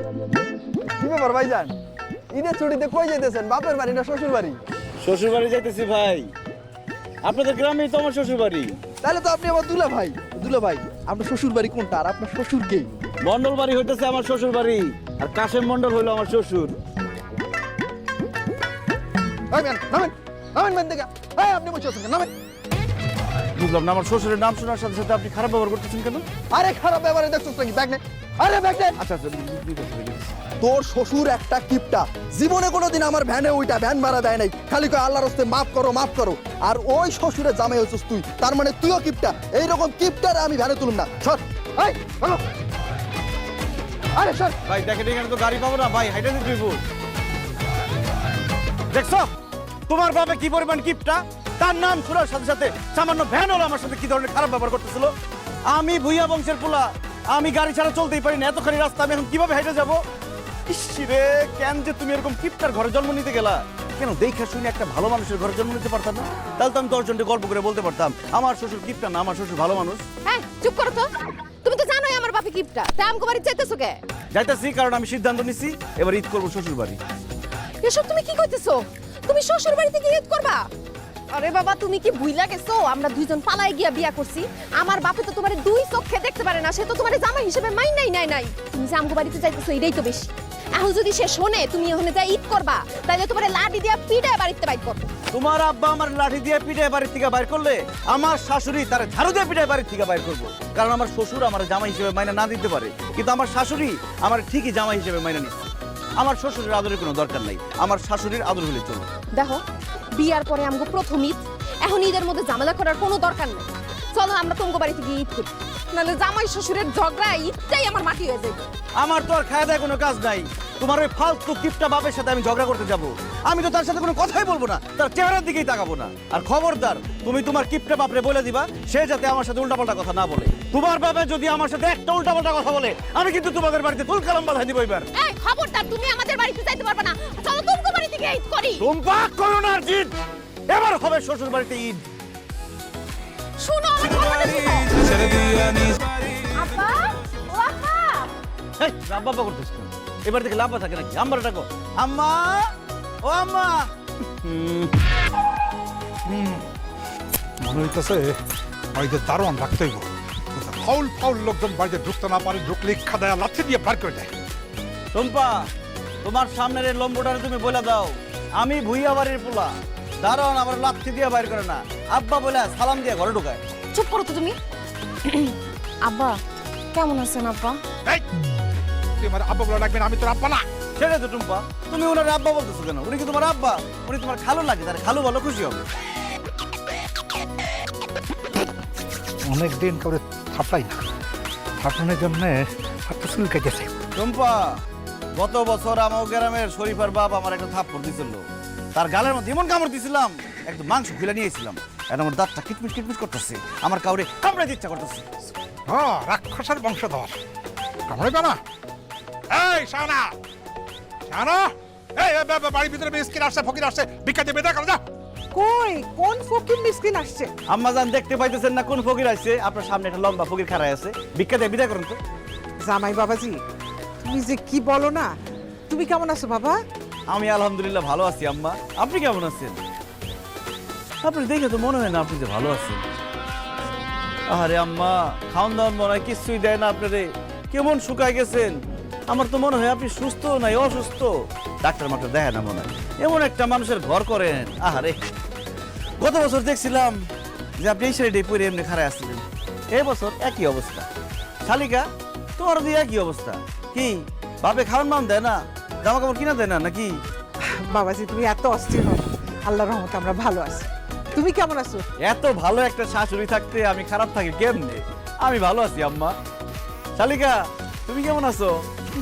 কি ব্যাপার ভাইজান, ঈদের ছুটিতে কই যেতেছেন? বাপের বাড়ি না শ্বশুর বাড়ি? শ্বশুর বাড়ি যাইতেছি ভাই। আপনাদের গ্রামেই তো আমার শ্বশুর বাড়ি। তাহলে তো আপনি আমার দুলা ভাই। দুলা ভাই, আপনার শ্বশুর বাড়ি কোনটা আর আপনার শ্বশুর কে? মন্ডল বাড়ি হইতেছে আমার শ্বশুর বাড়ি, আর কাশেম মন্ডল হইলো আমার শ্বশুর। নামেন নামেন নামেন মেন দেখা। আপনি বসে আছেন কেন? নামেন। বুঝলাম না, আমার শ্বশুরের নাম শোনার সাথে সাথে আপনি খারাপ ব্যবহার করতেছেন কেন? আরে খারাপ ব্যাপারে দেখছো নাকি? ব্যাগ নে। আরে ব্যাগ নে। আচ্ছা আচ্ছা, তোর শ্বশুর একটা কিপটা, জীবনে কোনোদিন আমার ভ্যানে ওইটা ভ্যান ভাড়া দেয় নাই, খালি কয় আল্লাহর রাস্তে মাফ করো মাফ করো। আর ওই শ্বশুরের জামাই হচ্ছিস তুই, তার মানে তুইও কিপটা। এইরকম কিপটারে আমি ভ্যানে তুলুম না। সর। এই বলো। আরে সর। ভাই দেখে এখানে তো গাড়ি পাবো না ভাই, হাইটা দিতে হইব। দেখছো তোমার বাবা কি পরিমাণ কিপটা? তার নাম শোনার সাথে সাথে সামান্য ভ্যান হলো আমার সাথে কি ধরনের খারাপ ব্যবহার করতেছিল। আমি ভুইয়া বংশের পোলা, আমি গাড়ি ছাড়া চলতেই পারি না। এতখানি রাস্তা আমি এখন কিভাবে হেঁটে যাবো? ইসরে, কেন যে তুমি এরকম কিপটার ঘরে জন্ম নিতে গেলা? কেন দেখা শুনে একটা ভালো মানুষের ঘরে জন্ম নিতে পারতাম না? তাহলে তো আমি 10 জনকে গল্প করে বলতে পারতাম আমার শ্বশুর কিপটা না, আমার শ্বশুর ভালো মানুষ। হ্যাঁ, চুপ করো তো। তুমি তো জানোই আমার বাপে কিপটা। তা আমগো বাড়ি যাইতেছো কে? যাইতাছি কারণ আমি সিদ্ধান্ত নিছি এবার ঈদ করবো শ্বশুর বাড়ি। এসব তুমি কি কইতেছো? তুমি শ্বশুর বাড়ি থেকে ঈদ করবা? আরে বাবা, তুমি কি ভুইলা গেছো আমরা দুইজন পালায় গিয়া বিয়া করছি? আমার বাপে তো তোমারে দুই চোখে দেখতে পারে না, সে তো তোমারে জামাই হিসেবে মাই নাই। তুমি যে আমগো বাড়িতে যাইতেছো এটাই তো বেশি। এখন যদি সে শোনে তুমি ওখানে যা ঈদ করবা, তাহলে তোমারে লাঠি দিয়া পিটায় বাড়িতে বাইর করবে। তোমার আব্বা আমার লাঠি দিয়ে পিটায় বাড়ির থেকে বাইর করলে আমার শাশুড়ি তার ঝাড়ু দিয়ে পিটায় বাড়ির থেকে বাইর করবো। কারণ আমার শ্বশুর আমার জামাই হিসেবে মাইনা না দিতে পারে, কিন্তু আমার শাশুড়ি আমার ঠিকই জামাই হিসেবে মাইনা নিচ্ছে। আমার শ্বশুরের আদরের কোনো দরকার নাই, আমার শাশুড়ির আদর হলে চলবে। দেখো, বিয়ার পরে আমগো প্রথম ঈদ, এখন ঈদের মধ্যে ঝামেলা করার কোনো দরকার নেই। চলো আমরা তোমাগো বাড়িতে গিয়ে ঈদ করি, নাহলে জামাই শ্বশুরের ঝগড়া ঈদটাই আমার মাটি হয়ে যাবে। আমার তো আর খাওয়া দায় কোনো কাজ নাই। তোমার ওই ফালতু কিপটা বাপের সাথে আমি ঝগড়া করতে যাব? আমি তো তার সাথে কোনো কথাই বলবো না, তার চেহারার দিকেই তাকাবো না। আর খবরদার, তুমি তোমার কিপটা বাপরে বলে দিবা সে যাতে আমার সাথে উল্টাপাল্টা কথা না বলে। তোমার বাবা যদি আমার সাথে একটা উল্টাপাল্টা কথা বলে আমি কিন্তু তোমাদের বাড়িতে তুলকালাম বাঁধাই দিব এবার। এই খবরদার, তুমি আমাদের বাড়িতে যাইতে পারবে না। চলো তোমাগো বাড়িতে গিয়ে ঈদ করি। তোমরা করো না জিদ, এবার হবে শ্বশুর বাড়িতে ঈদ। শুনো আমার কথাটা শুনো। আব্বা, ও আব্বা। এই লাব্বা করতেছ কেন? এবার থেকে লাব্বা থাকে নাকি? আম্মারে ডাকো। আম্মা, ও আম্মা। মনে হইতেছে বাড়িতে দারোয়ান রাখতে হইব। ফাউল ফাউল লোকজন বাড়িতে ঢুকতে না পারে, ঢুকলে খাদায়া লাথি দিয়ে বার করে দেয়। টম্পা, তোমার সামনের এই লম্বটারে তুমি বলে দাও আমি ভুইয়া বাড়ির পোলা, দারোয়ান আমার লাথি দিয়ে বাইর করে না, আব্বা বলে সালাম দিয়ে ঘরে ঢুকায়। চুপ করো তো তুমি। আব্বা কেমন আছেন আব্বা? এই, তুই আমার আব্বা বলে ডাকবেন, আমি তোর আব্বা না। সেটা তো টুম্পা, তুমি ওনার আব্বা বলতেছো কেন? উনি কি তোমার আব্বা? উনি তোমার খালু লাগে, তার খালু বলো খুশি হবে। অনেকদিন করে থাপাই না, থাপানোর জন্য হাতটা চুল কেটেছে। টুম্পা, গত বছর আমার গ্রামের শরীফার বাপ আমার একটা থাপ্পড় দিছিল, তার গালের মধ্যে এমন কামড় দিছিলাম একদম মাংস খুলে নিয়েছিলাম। এখন আমার দাঁতটা কিটমিট কিটমিট করতেছে, আমার কাউরে কামড়াইতে ইচ্ছা করতেছে। হ্যাঁ, রাক্ষসের বংশধর, কামড়াইবে না। এই শানা, শানা, এই বাড়ির ভিতরে মিসকিন আসছে, ফকির আসছে, ভিক্ষা দিয়ে বেদা করে যা। কই কোন ফকির মিসকিন আসছে? আম্মা জান দেখতে পাইতেছেন না কোন ফকির আসছে? আপনার সামনে একটা লম্বা ফকির খাড়ায় আছে, ভিক্ষা দিয়ে বিদায় করুন তো। জামাই বাবাজি, তুমি যে কি বলো না। তুমি কেমন আছো বাবা? আমি আলহামদুলিল্লাহ ভালো আছি আম্মা, আপনি কেমন আছেন? আপনি দেখে তো মনে হয় না আপনি যে ভালো আছেন। আরে আম্মা, খাওয়ান দাওয়ান মনে হয় কিছুই দেয় না আপনারে, কেমন শুকায় গেছেন। আমার তো মনে হয় আপনি সুস্থ নাই অসুস্থ, ডাক্তার মাক্তার দেখে না মনে হয়। এমন একটা মানুষের ঘর করেন। আহারে, গত বছর দেখছিলাম যে আপনি এই সাইডে পরে এমনি খাড়ায় আসছিলেন, এই বছর একই অবস্থা। শালিকা, তোমার দিয়ে একই অবস্থা। কি বাপে খাওয়ান মান দেয় না, জামা কাপড় কিনা দেয় না নাকি? বাবাজি তুমি এত অস্থির হও না, আল্লাহর রহমতে আমরা ভালো আছি। তুমি কেমন আছো? এত ভালো একটা শাশুড়ি থাকতে আমি খারাপ থাকি কেমনে? আমি ভালো আছি আম্মা। শালিকা, তুমি কেমন আছো?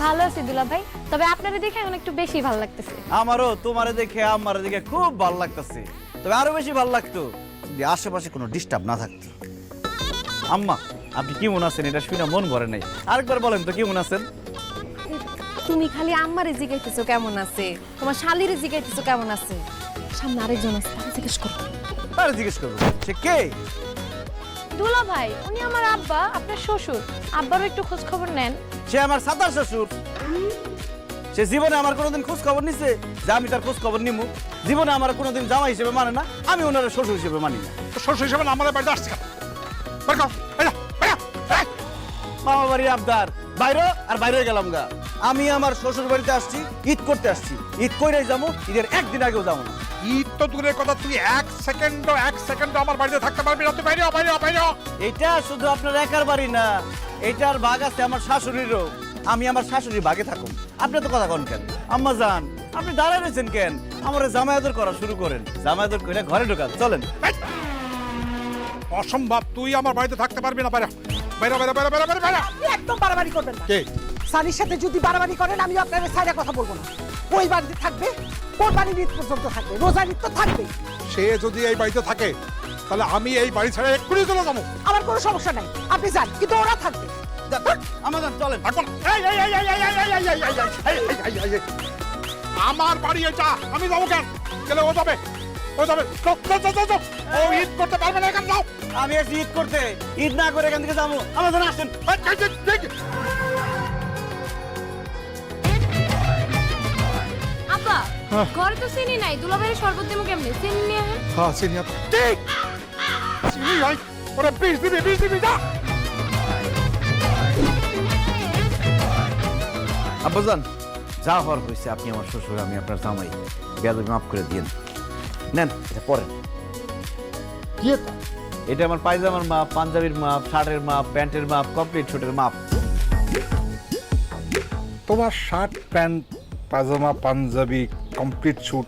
ভালো আছি দুলা ভাই, তবে আপনারে দেখে এখন একটু বেশি ভালো লাগতেছে। আমারও তোমারে দেখে আম্মারে দেখে খুব ভালো লাগতেছে, তবে আরো বেশি ভালো লাগতো যদি আশেপাশে কোনো ডিস্টার্ব না থাকতো। আম্মা, আপনি কেমন আছেন এটা শুনে মন ভরে নাই, আরেকবার বলেন তো কেমন আছেন? তুমি খালি আম্মারে জিগাইতেছো কেমন আছে, তোমার শালিরে জিগাইতেছো কেমন আছে, সামনে আরেকজন আছে তাকে জিজ্ঞেস করো। আরে জিজ্ঞেস করবো সে কে? দুলা ভাই, উনি আমার আব্বা, আপনার শ্বশুর। আব্বারও একটু খোঁজ খবর নেন। সে আমার সাতার শ্বশুর। সে জীবনে আমার কোনোদিন খোঁজ খবর নিছে যে আমি তার খোঁজ খবর নিমু? জীবনে আমার কোনোদিন জামাই হিসেবে মানে না, আমি ওনার শ্বশুর হিসেবে মানি না। তো শ্বশুর হিসেবে না আমাদের বাড়িতে আসছে কেন? বের কর, এই যা, এই যা, এই। মামা বাড়ির আবদার, বাইরে আর বাইরে গেলাম গা। আমি আমার শ্বশুর বাড়িতে আসছি, ঈদ করতে আসছি, ঈদ কইরাই যাবো, ঈদের একদিন আগেও যাবো না। ঈদ তো দূরের কথা, তুই এক সেকেন্ডও আমার বাড়িতে থাকতে পারবি না। তুই বাইরে হ, বাইরে হ, বাইরে হ। এটা শুধু আপনার একার বাড়ি না, এটার ভাগ আছে আমার শাশুড়িরও। আমি আমার শাশুড়ির ভাগে থাকুন। আপনি তো কথা কন কেন? আম্মা যান, আপনি দাঁড়ায় রয়েছেন কেন? আমার জামায়াতের করা শুরু করেন, জামায়াতের করে ঘরে ঢোকান, চলেন। এই! অসম্ভব, তুই আমার বাড়িতে থাকতে পারবি না। বাইরে হ, বাইরে হ, বাইরে হ, বাইরে হ, বাইরে হ, বাইরে হ। আপনি একদম বাড়াবাড়ি করবেন না। কে? সানির সাথে যদি বাড়াবাড়ি করেন আমি আপনার সাইডে কথা বলবো না। ওই বাড়িতে থাকবে, কোরবানির ঈদ পর্যন্ত থাকবে, রোজার ঈদ তো থাকবে। সে যদি এই বাড়িতে থাকে তাহলে আমি এই বাড়ি ছেড়ে এক্ষুনি চলে যাবো। আমার কোনো সমস্যা নাই, আপনি যান, কিন্তু ওরা থাকবে। আমার যান, চলেন। থাকবো না। এই, এই, এই, এই, এই, এই, এই, এই, এই, এই, এই, এই, এই, এই। আমার বাড়ি এটা, আমি যাবো কেন? গেলে ও যাবে, ও যাবে। চল, চল, চল, চল, চল। ও ঈদ করতে পারবে না, এখানে যাও। আমি আছি ঈদ করতে, ঈদ না করে এখান থেকে যাবো। আমার যান, আসেন। এই, এই, এই, এই। আপা ঘরে তো চিনি নাই, দুলাভাইয়ের শরবত দেবো কেমনে? চিনি নিয়ে আহেন। হ্যাঁ, সিনিয়র। ঠিক। চিনি নাই। ওরা বিষ দিবি, যা। আব্বাজান, যা হওয়ার হয়েছে, আপনি আমার শ্বশুর, আমি আপনার জামাই, বেয়াদবি মাফ করে দিন। নেন, এটা পরেন। কি এটা? এটা আমার পায়জামার মাপ, পাঞ্জাবির মাপ, শার্টের মাপ, প্যান্টের মাপ, কমপ্লিট শুটের মাপ। তোমার শার্ট, প্যান্ট, পাজামা, পাঞ্জাবি, কমপ্লিট স্যুট,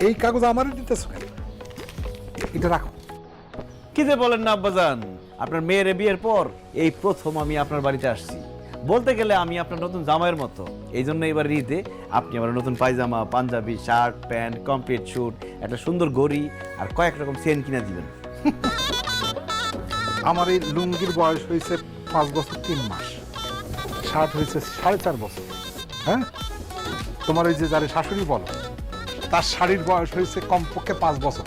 এই কাগজ আমারই দিতেছ কেন? এটা রাখো। কি যে বলেন না আব্বাজান, আপনার মেয়ের বিয়ের পর এই প্রথম আমি আপনার বাড়িতে আসছি। বলতে গেলে আমি আপনার নতুন জামাইয়ের মতো। এই জন্য এবার ঈদে আপনি আমার নতুন পায়জামা, পাঞ্জাবি, শার্ট, প্যান্ট, কমপ্লিট স্যুট, একটা সুন্দর ঘড়ি আর কয়েক রকম চেন কিনে দিবেন। আমার এই লুঙ্গির বয়স হয়েছে 5 বছর 3 মাস, শার্ট হয়েছে 4.5 বছর। হ্যাঁ, তোমার ওই যে যারে শাশুড়ি বলো, তার শাড়ির বয়স হয়েছে কমপক্ষে 5 বছর।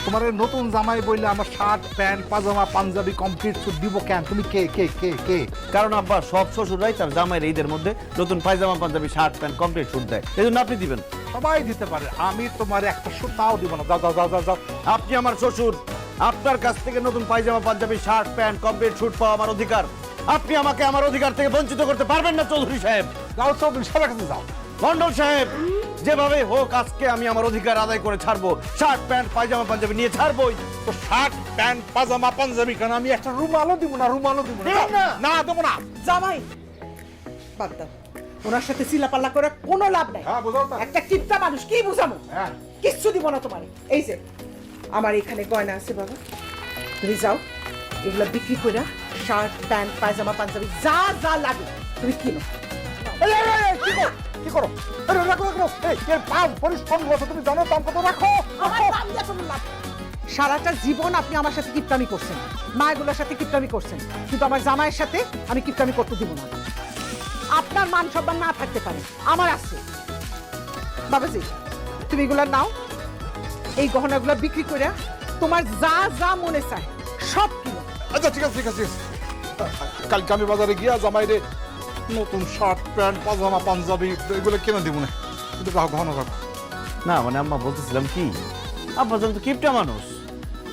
তোমার এই নতুন জামাই বললে আমার শার্ট, প্যান্ট, পাজামা, পাঞ্জাবি, কমপ্লিট স্যুট দিব কেন? তুমি কে কে কে কে? কারণ আব্বা সব শ্বশুররাই তার জামাইয়ের ঈদের মধ্যে নতুন পায়জামা, পাঞ্জাবি, শার্ট, প্যান্ট, কমপ্লিট স্যুট দেয়। এই জন্য আপনি দিবেন। সবাই দিতে পারে, আমি তোমার একটা সুতাও দিব না। যাও যাও যাও যাও যাও। আপনি আমার শ্বশুর, আপনার কাছ থেকে নতুন পায়জামা, পাঞ্জাবি, শার্ট, প্যান্ট, কমপ্লিট স্যুট পাওয়া আমার অধিকার। আপনি আমাকে আমার অধিকার থেকে বঞ্চিত করতে পারবেন না চৌধুরী সাহেব। যাও চৌধুরী সাহেবের কাছে যাও। মন্ডল সাহেব, যেভাবে হোক আজকে আমি আমার অধিকার আদায় করে ছাড়বো। শার্ট, প্যান্ট, পায়জামা, পাঞ্জাবি নিয়ে ছাড়বোই। তো শার্ট, প্যান্ট, পাজামা, পাঞ্জাবি কেন? আমি একটা রুমালও দিব না, রুমালও দিব না। না দেবো না। জামাই বাদ দাও, ওনার সাথে চিলাপাল্লা করে কোনো লাভ নাই। হ্যাঁ, বুঝাও তো। একটা কিপটা মানুষ, কি বুঝামো? হ্যাঁ। কিচ্ছু দিব না তোমার। এই যে আমার এখানে গয়না আছে বাবা, তুমি যাও এগুলো বিক্রি করে শার্ট, প্যান্ট, পায়জামা, পাঞ্জাবি যা যা লাগে তুমি কিনো। এই, এই, এই, কি করো? কি করো? আরে রাখো, রাখো। এই, এর পাঁচ পরিশ্রম করছো, তুমি জানো দাম কত? রাখো, আমার রাখো। দাম দিয়ে কোনো লাভ নেই। সারাটা জীবন আপনি আমার সাথে কিপটামি করছেন, মায়েগুলোর সাথে কিপটামি করছেন, কিন্তু আমার জামাইয়ের সাথে আমি কিপটামি করতে দিব না। আপনার মান সম্মান না থাকতে পারে, আমার আছে। বাবাজি, তুমি এগুলো নাও, এই গহনাগুলো বিক্রি করে তোমার যা যা মনে চায় সব কিনো। আচ্ছা, ঠিক আছে, ঠিক আছে, ঠিক আছে। কালকে আমি বাজারে গিয়া জামাইরে নতুন শার্ট, প্যান্ট, পাজামা, পাঞ্জাবি এগুলো কিনে দিব না। কিন্তু রাখো, ঘন রাখো। না মানে আম্মা বলতেছিলাম কি, আব্বাজান তো কিপটা মানুষ,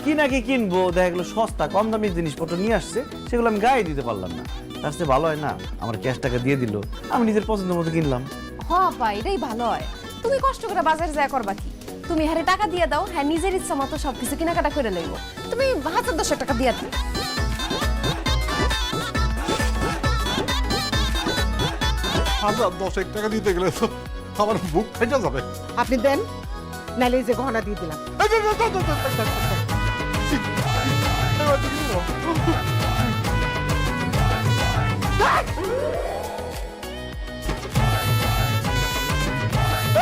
কি নাকি কিনবো, দেখা গেলো সস্তা কম দামি জিনিসপত্র নিয়ে আসছে, সেগুলো আমি গায়ে দিতে পারলাম না। তার চেয়ে ভালো হয় না আমার ক্যাশ টাকা দিয়ে দিল, আমি নিজের পছন্দ মতো কিনলাম। হ আপা, এটাই ভালো হয়। তুমি কষ্ট করে বাজারে যায় করবা কি? তুমি হ্যাঁ টাকা দিয়ে দাও, হ্যাঁ নিজের ইচ্ছা মতো সবকিছু কেনাকাটা করে লইব। তুমি 1000-1000 টাকা দিয়ে দাও। 1000-10 টাকা দিতে গেলে তো আমার বুক ফেটে যাবে। আপনি দেন, নাইলে এই যে গহনা দিয়ে দিলাম। এই, এই, এই, এই, এই, এই, এই, এই, এবার তো কি বলবো?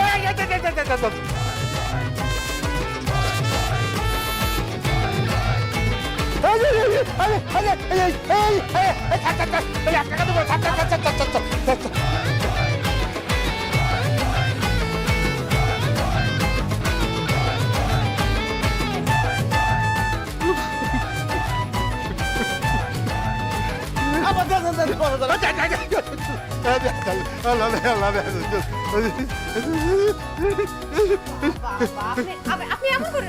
এই, এই, এই, এই, এই, এই, এই, এই। এই, এই, এই, এই, এই, এই, এই, এই, এই, ছাড়, ছাড়, ছাড়। এই, 1 টাকা দেবো, ছাড়, ছাড়, ছাড়, ছাড়, ছাড়, ছাড়, ছাড়। আবার আল্লাহ রে, আল্লাহ রে। আপনি এমন করে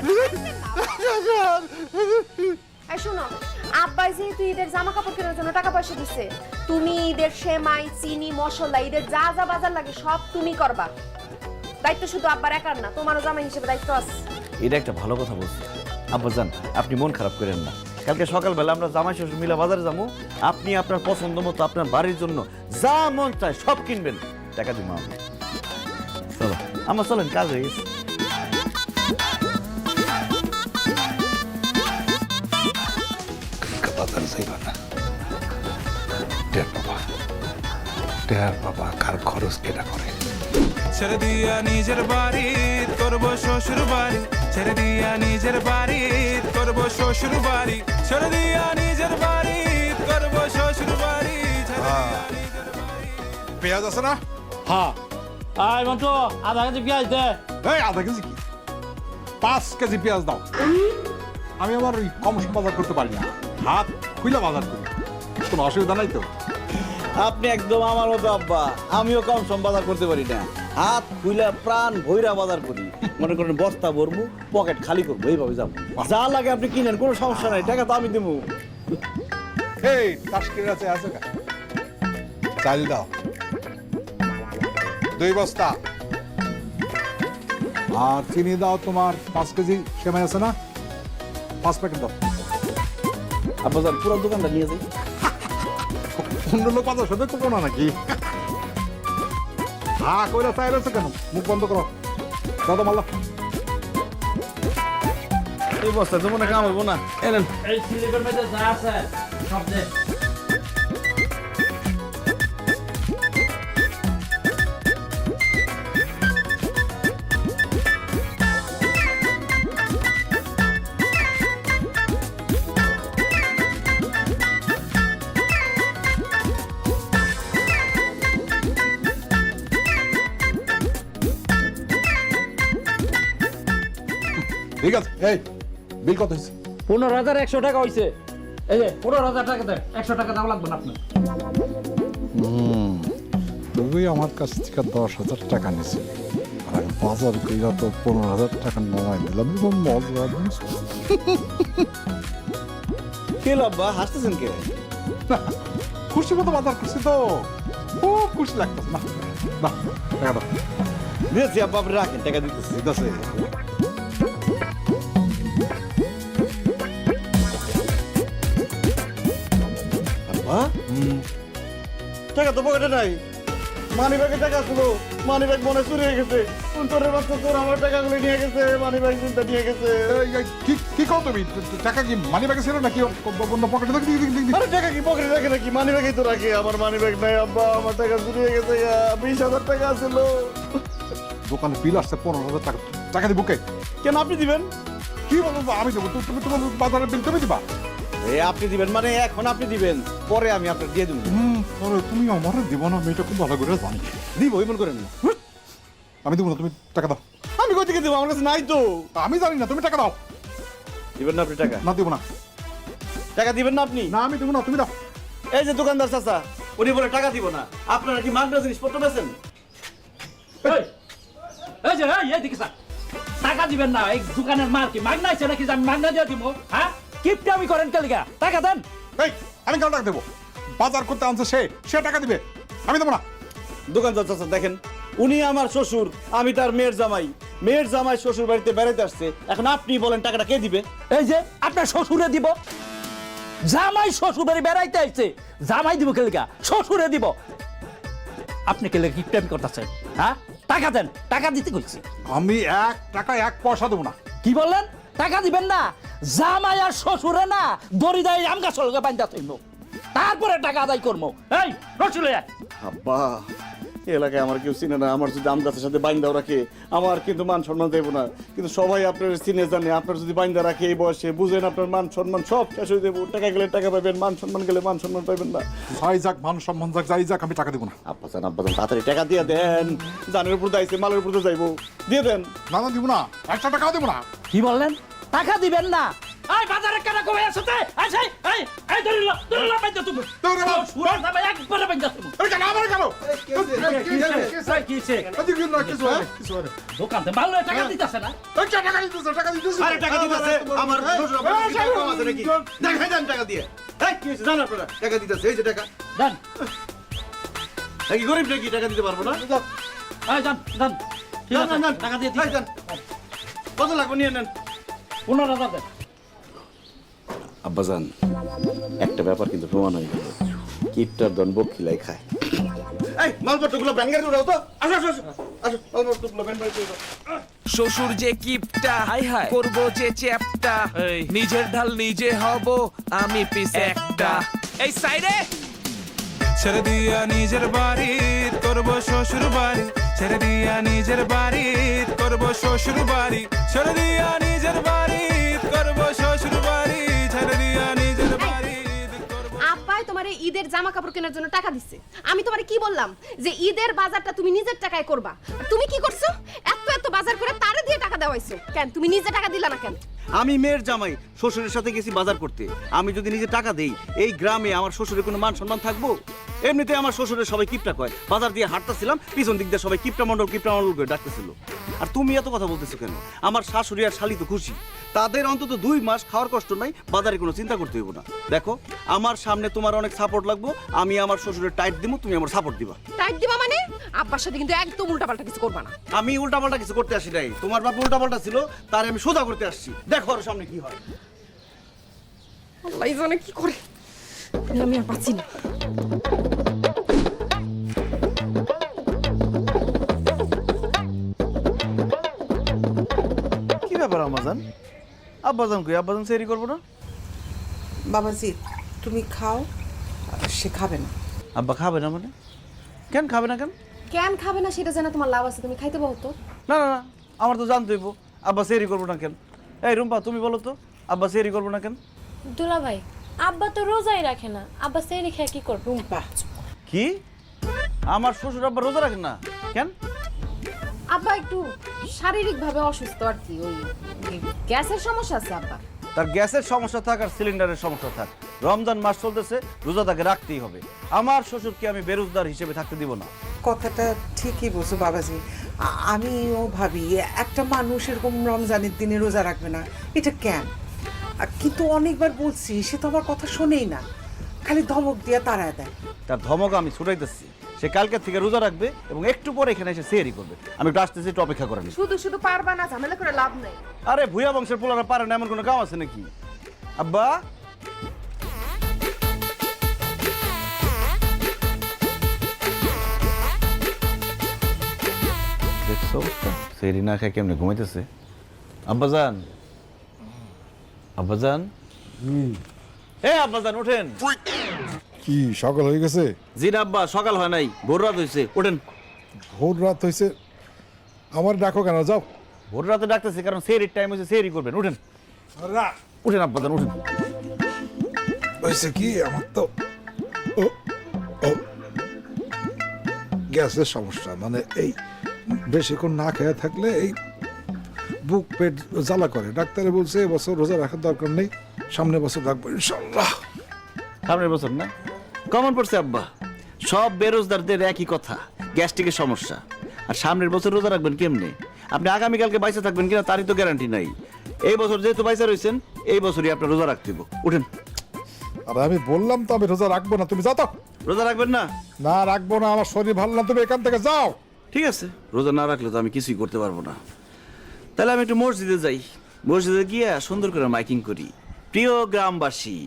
এই শোনো, আব্বাই যেহেতু ঈদের জামা কাপড় কেনার জন্য টাকা পয়সা দিচ্ছে, তুমি ঈদের সেমাই, চিনি, মশলা, ঈদের যা যা বাজার লাগে সব তুমি করবা। দায়িত্ব শুধু আব্বার একার না, তোমারও জামাই হিসেবে দায়িত্ব আছে। এটা একটা ভালো কথা বলছি আব্বা জান, আপনি মন খারাপ করেন না। কালকে সকালবেলা আমরা জামাই শ্বশুর মিলা বাজারে যাবো, আপনি আপনার পছন্দ মতো আপনার বাড়ির জন্য যা মন চায় সব কিনবেন, টাকা দিব আমি। চলো আমার চলেন, কাজ হয়ে গেছে। বাজার যাইবা না, টের বাবা কার খরচ কেটা করে। ছেড়ে দিয়া নিজের বাড়ি করব শ্বশুর বাড়ি, ছেড়ে দিয়া নিজের বাড়ি করব শ্বশুর বাড়ি, ছেড়ে দিয়া নিজের বাড়ি করব শ্বশুর বাড়ি, ছেড়ে দিয়া নিজের বাড়ি। পেঁয়াজ আছে না? হ্যাঁ আয় মন্টু আধা কেজি পেঁয়াজ দে। এই আধা কেজি কি, 5 কেজি পেঁয়াজ দাও। আমি আমার ওই কম বাজার করতে পারি না, হাত খুইলা বাজার করি, কোনো অসুবিধা নাই তো? আপনি একদম আমার মতো আব্বা, আমিও কম সম বাজার করতে পারি না, হাত খুইলা প্রাণ ভৈরা বাজার করি। মনে করেন বস্তা ভরবো, পকেট খালি করবো, এইভাবে যাবো। যা লাগে আপনি কিনেন, কোনো সমস্যা নাই, টাকা তো আমি দেবো। এই তাসকির আছে কা চাল দাও 2 বস্তা, আর চিনি দাও তোমার 5 কেজি, সেমাই আছে না 5 প্যাকেট দাও। আব্বা যান পুরো দোকানটা নিয়ে যাই। অন্য লোক কথা শুধু তো কোনো নাকি? হ্যাঁ কইরা চাই রয়েছে কেন, মুখ বন্ধ করো, দাদা মাল্লা। এই বস্তা তো মনে কাম হইব না, এনেন। এই সিলিপের মধ্যে যা আছে সব দে। ঠিক আছে, এই বিল কত হয়েছে? 15,100 টাকা হইছে। এই যে 15,000 টাকা দেন, 100 টাকা দাও লাগবে না আপনার। তুই আমার কাছ থেকে 10,000 টাকা নিয়েছি, আর আমি বাজার কইরা তো 15,000 টাকা নামাই দিলাম, এবং মজা দিয়েছি। কে আব্বা হাসতেছেন কে? খুশি মতো বাজার করছি তো, খুব খুশি লাগতেছে। না না, টাকা দাও। দিয়েছি আব্বা, আপনি রাখেন, টাকা দিতেছি। ঠিক আছে, আব্বা টাকা তো পকেটে নাই, মানি ব্যাগে টাকা ছিল, মানি ব্যাগ মনে চুরি হয়ে গেছে। তোরের বাচ্চা তোর আমার টাকাগুলো নিয়ে গেছে, মানি ব্যাগ চিন্তা নিয়ে গেছে। এই, এই, কি কও তুমি? টাকা কি মানি ব্যাগে ছিল নাকি অন্য পকেটে? আরে টাকা কি পকেটে রাখে নাকি, মানি ব্যাগেই তো রাখে। আমার মানি ব্যাগ নাই আব্বা, আমার টাকা চুরি হয়ে গেছে, 20,000 টাকা ছিল। দোকানে বিল আসছে 15,000 টাকা, টাকা দিব কে? কেন আপনি দিবেন? কি বলবো আমি দেবো? তুমি তোমার বাজারের বিল তুমি দিবা? আপনি দিবেন মানে এখন আপনি দিবেন, পরে আমি আপনার দিয়ে দেবো। তুমি আমার দিব না, আমি এটা খুব ভালো করে জানি। দিব এমন করেন না। আমি দিব না, তুমি টাকা দাও। আমি কই থেকে দেবো, আমার কাছে নাই তো। আমি জানি না, তুমি টাকা দাও। দিবেন না আপনি টাকা? না দিব না, টাকা দিবেন না আপনি? না আমি দিব না, তুমি দাও। এই যে দোকানদার চাচা, উনি বলে টাকা দিব না। আপনারা কি মাগনা জিনিসপত্র বেচেন? এই এই যে এই এদিকে স্যার, টাকা দিবেন না, এই দোকানের মাল কি মাগনা আছে নাকি যে আমি মাগনা দিয়ে দিব? হ্যাঁ কিপটা আমি করেন কে লিগা? টাকা দেন। এই আমি কেন টাকা দেবো? বাজার করতে আনছে সে টাকা দিবে, আমি দেবো না। দোকানদার চাচা দেখেন, উনি আমার শ্বশুর, আমি তার মেয়ের জামাই। মেয়ের জামাই শ্বশুর বাড়িতে বেড়াতে আসছে, এখন আপনি বলেন টাকাটা কে দিবে? এই যে আপনার শ্বশুরে দিব। জামাই শ্বশুর বাড়ি বেড়াইতে আইছে, জামাই দিব কে লিগা? শ্বশুরে দিব। আপনি কে লিগা কিপটামি করতেছেন? হ্যাঁ টাকা দেন, টাকা দিতে কইছি। আমি 1 টাকা 1 পয়সা দেবো না। কি বললেন? টাকা দিবেন না? জামাই আর শ্বশুরে না দড়ি দেয় আম গাছ লগে বান্ধা থইব, তারপরে টাকা আদায় করবো। এই রসুলে আব্বা, এলাকায় আমার কেউ চিনে না, আমার যদি আমদাসের সাথে বাইন্দাও রাখে আমার কিন্তু মান সম্মান দেবো না। কিন্তু সবাই আপনার চিনে জানে, আপনার যদি বাইন্দা রাখে এই বয়সে, বুঝেন আপনার মান সম্মান সব শেষ হয়ে দেবো। টাকা গেলে টাকা পাবেন, মান সম্মান গেলে মান সম্মান পাবেন না। যাই যাক, মান সম্মান যাক, যাই যাক, আমি টাকা দেবো না। আব্বা যান তাড়াতাড়ি টাকা দিয়ে দেন, জানের উপর যাইছে, মালের উপর তো যাইবো, দিয়ে দেন। না না দিব না, 1 টাকাও দেবো না। কি বললেন? টাকা দিবেন না? এই বাজারে কেন কমে আসতে এই সেই এই ধরিলা বাইন্দা তুমি দৌড়ে বাপ, সুরা যাবে একবারে বাইন্দা তুমি এই কেন আমার কেন এই কিছে দোকানতে মাল লয়ে টাকা দিতাছে না টাকা দিতেছে আরে টাকা দিতেছে আমার শ্বশুর আবার কিছু কম আছে নাকি দেখাই দেন টাকা দিয়ে এই কি হইছে জানেন আপনারা টাকা দিতেছে এই যে টাকা দেন এই গরিব নাকি টাকা দিতে পারবো না এই দেন দেন ঠিক আছে দেন, দেন, টাকা দিয়ে এই দেন। কত লাগবে নিয়ে নেন 15,000 দেন আব্বাজান একটা ব্যাপার কিন্তু প্রমাণ হয়ে গেল কিপটার দন বকিলাই খায় এই মালপত্রগুলো ব্যান গাড়ি উঠাও তো আসো আসো আসো আসো মালপত্রগুলো ব্যান গাড়ি উঠাও শ্বশুর যে কিপটা হাই হাই করবো যে চ্যাপটা নিজের ঢাল নিজে হব আমি পিস একটা এই সাইডে ছেড়ে দিয়া নিজের বাড়ি করবো শ্বশুর বাড়ি ছেড়ে দিয়া নিজের বাড়ি করবো শ্বশুর বাড়ি ছেড়ে দিয়া নিজের বাড়ি করবো শ্বশুর বাড়ি ছেড়ে দিয়া নিজের বাড়ি আব্বাই তোমারে ঈদের জামা কাপড় কেনার জন্য টাকা দিচ্ছে আমি তোমারে কি বললাম যে ঈদের বাজারটা তুমি নিজের টাকায় করবা আর তুমি কি করছো এত বাজার করে তারে দিয়ে টাকা দেওয়াইছো কেন তুমি নিজে টাকা দিলা না কেন আমি মেয়ের জামাই শ্বশুরের সাথে গেছি বাজার করতে আমি যদি নিজে টাকা দেই এই গ্রামে আমার শ্বশুরের কোনো মান সম্মান থাকবো এমনিতে আমার শ্বশুরের সবাই কিপটা কয় বাজার দিয়ে হাঁটতেছিলাম পিছন দিক দিয়ে সবাই কিপটা মন্ডল করে ডাকতেছিল আর তুমি এত কথা বলতেছো কেন আমার শাশুড়ি আর শালি তো খুশি তাদের অন্তত 2 মাস খাওয়ার কষ্ট নাই বাজারে কোনো চিন্তা করতে হইব না দেখো আমার সামনে তোমার অনেক সাপোর্ট লাগবে আমি আমার শ্বশুরের টাইট দিব তুমি আমার সাপোর্ট দিবা টাইট দিবা মানে আব্বার সাথে কিন্তু একদম উল্টাপাল্টা কিছু করবা না আমি উল্টাপাল্টা কিছু করতে আসি নাই তোমার বাপ উল্টাপাল্টা ছিল তার আমি সোজা করতে আসছি দেখো আর সামনে কি হয় আল্লাহ জানে কি করে আমি আর পাচ্ছি না কি ব্যাপার আমাজান আব্বাজান কই আব্বাজান সেরি করবো না বাবাজি তুমি খাও সে খাবে না আব্বা খাবে না মানে কেন খাবে না কেন কেন খাবে না সেটা জানা তোমার লাভ আছে তুমি খাইতে পারো তো না না না আমার তো জানতে হইব আব্বা সেরি করবো না কেন এই রুম্পা তুমি বলো তো আব্বা সেরি করবো না কেন দুলা ভাই আব্বা তো রোজাই রাখে না আব্বা সেই রেখে কি করবে রুম্পা কি আমার শ্বশুর আব্বা রোজা রাখেন না কেন আব্বা একটু শারীরিকভাবে অসুস্থ আর কি ওই গ্যাসের সমস্যা আছে আব্বা তার গ্যাসের সমস্যা থাক আর সিলিন্ডারের সমস্যা থাক রমজান মাস চলতেছে রোজা তাকে রাখতেই হবে আমার শ্বশুরকে আমি বেরোজগার হিসেবে থাকতে দিব না কথাটা ঠিকই বলছো বাবাজি আমিও ভাবি একটা মানুষ এরকম রমজানের দিনে রোজা রাখবে না এটা কেন কিন্তু অনেকবার বলছি সে তো আমার কথা শোনেই না খালি ধমক দিয়ে তাড়ায় দেয় তার ধমক আমি ছুটাইতেছি সে কালকে থেকে রোজা রাখবে এবং একটু পরে এখানে এসে সেরি করবে আমি একটু আসতেছি একটু অপেক্ষা করেন শুধু শুধু পারবা না ঝামেলা করে লাভ নাই আরে ভুয়া বংশের পোলারা পারে না এমন কোনো কাম আছে নাকি আব্বা দেখছো অবস্থা সেরি না খায় কেমনে ঘুমাইতেছে আব্বাজান আব্বাজান এ আব্বাজান ওঠেন কি সকাল হয়ে গেছে জি না আব্বা সকাল হয় নাই ভোর রাত হয়েছে ওঠেন ভোর রাত হয়েছে আমার ডাকো কেন যাও ভোর রাতে ডাকতেছে কারণ সেরির টাইম হয়েছে সেরি করবেন উঠেন উঠেন আব্বাজান উঠেন হয়েছে কি আমার তো ও ও গ্যাসের সমস্যা মানে এই বেশিক্ষণ না খেয়ে থাকলে এই বুক পেট জ্বালা করে ডাক্তারে বলছে এবছর রোজা রাখার দরকার নেই সামনের বছর রাখবো ইনশাল্লাহ সামনের বছর না কমন পড়ছে আব্বা সব বেরোজগারদের একই কথা গ্যাস্ট্রিকের সমস্যা আর সামনের বছর রোজা রাখবেন কেমনে আপনি আগামীকালকে বাইসে থাকবেন কিনা তারই তো গ্যারান্টি নাই এই বছর যেহেতু বাইসা রয়েছেন এই বছরই আপনার রোজা রাখতে হবে উঠেন আর আমি বললাম তো আমি রোজা রাখবো না তুমি যাও তো রোজা রাখবেন না না রাখবো না আমার শরীর ভালো না তুমি এখান থেকে যাও ঠিক আছে রোজা না রাখলে তো আমি কিছুই করতে পারবো না তাহলে আমি একটু মসজিদে যাই মসজিদে গিয়ে সুন্দর করে মাইকিং করি প্রিয় গ্রামবাসী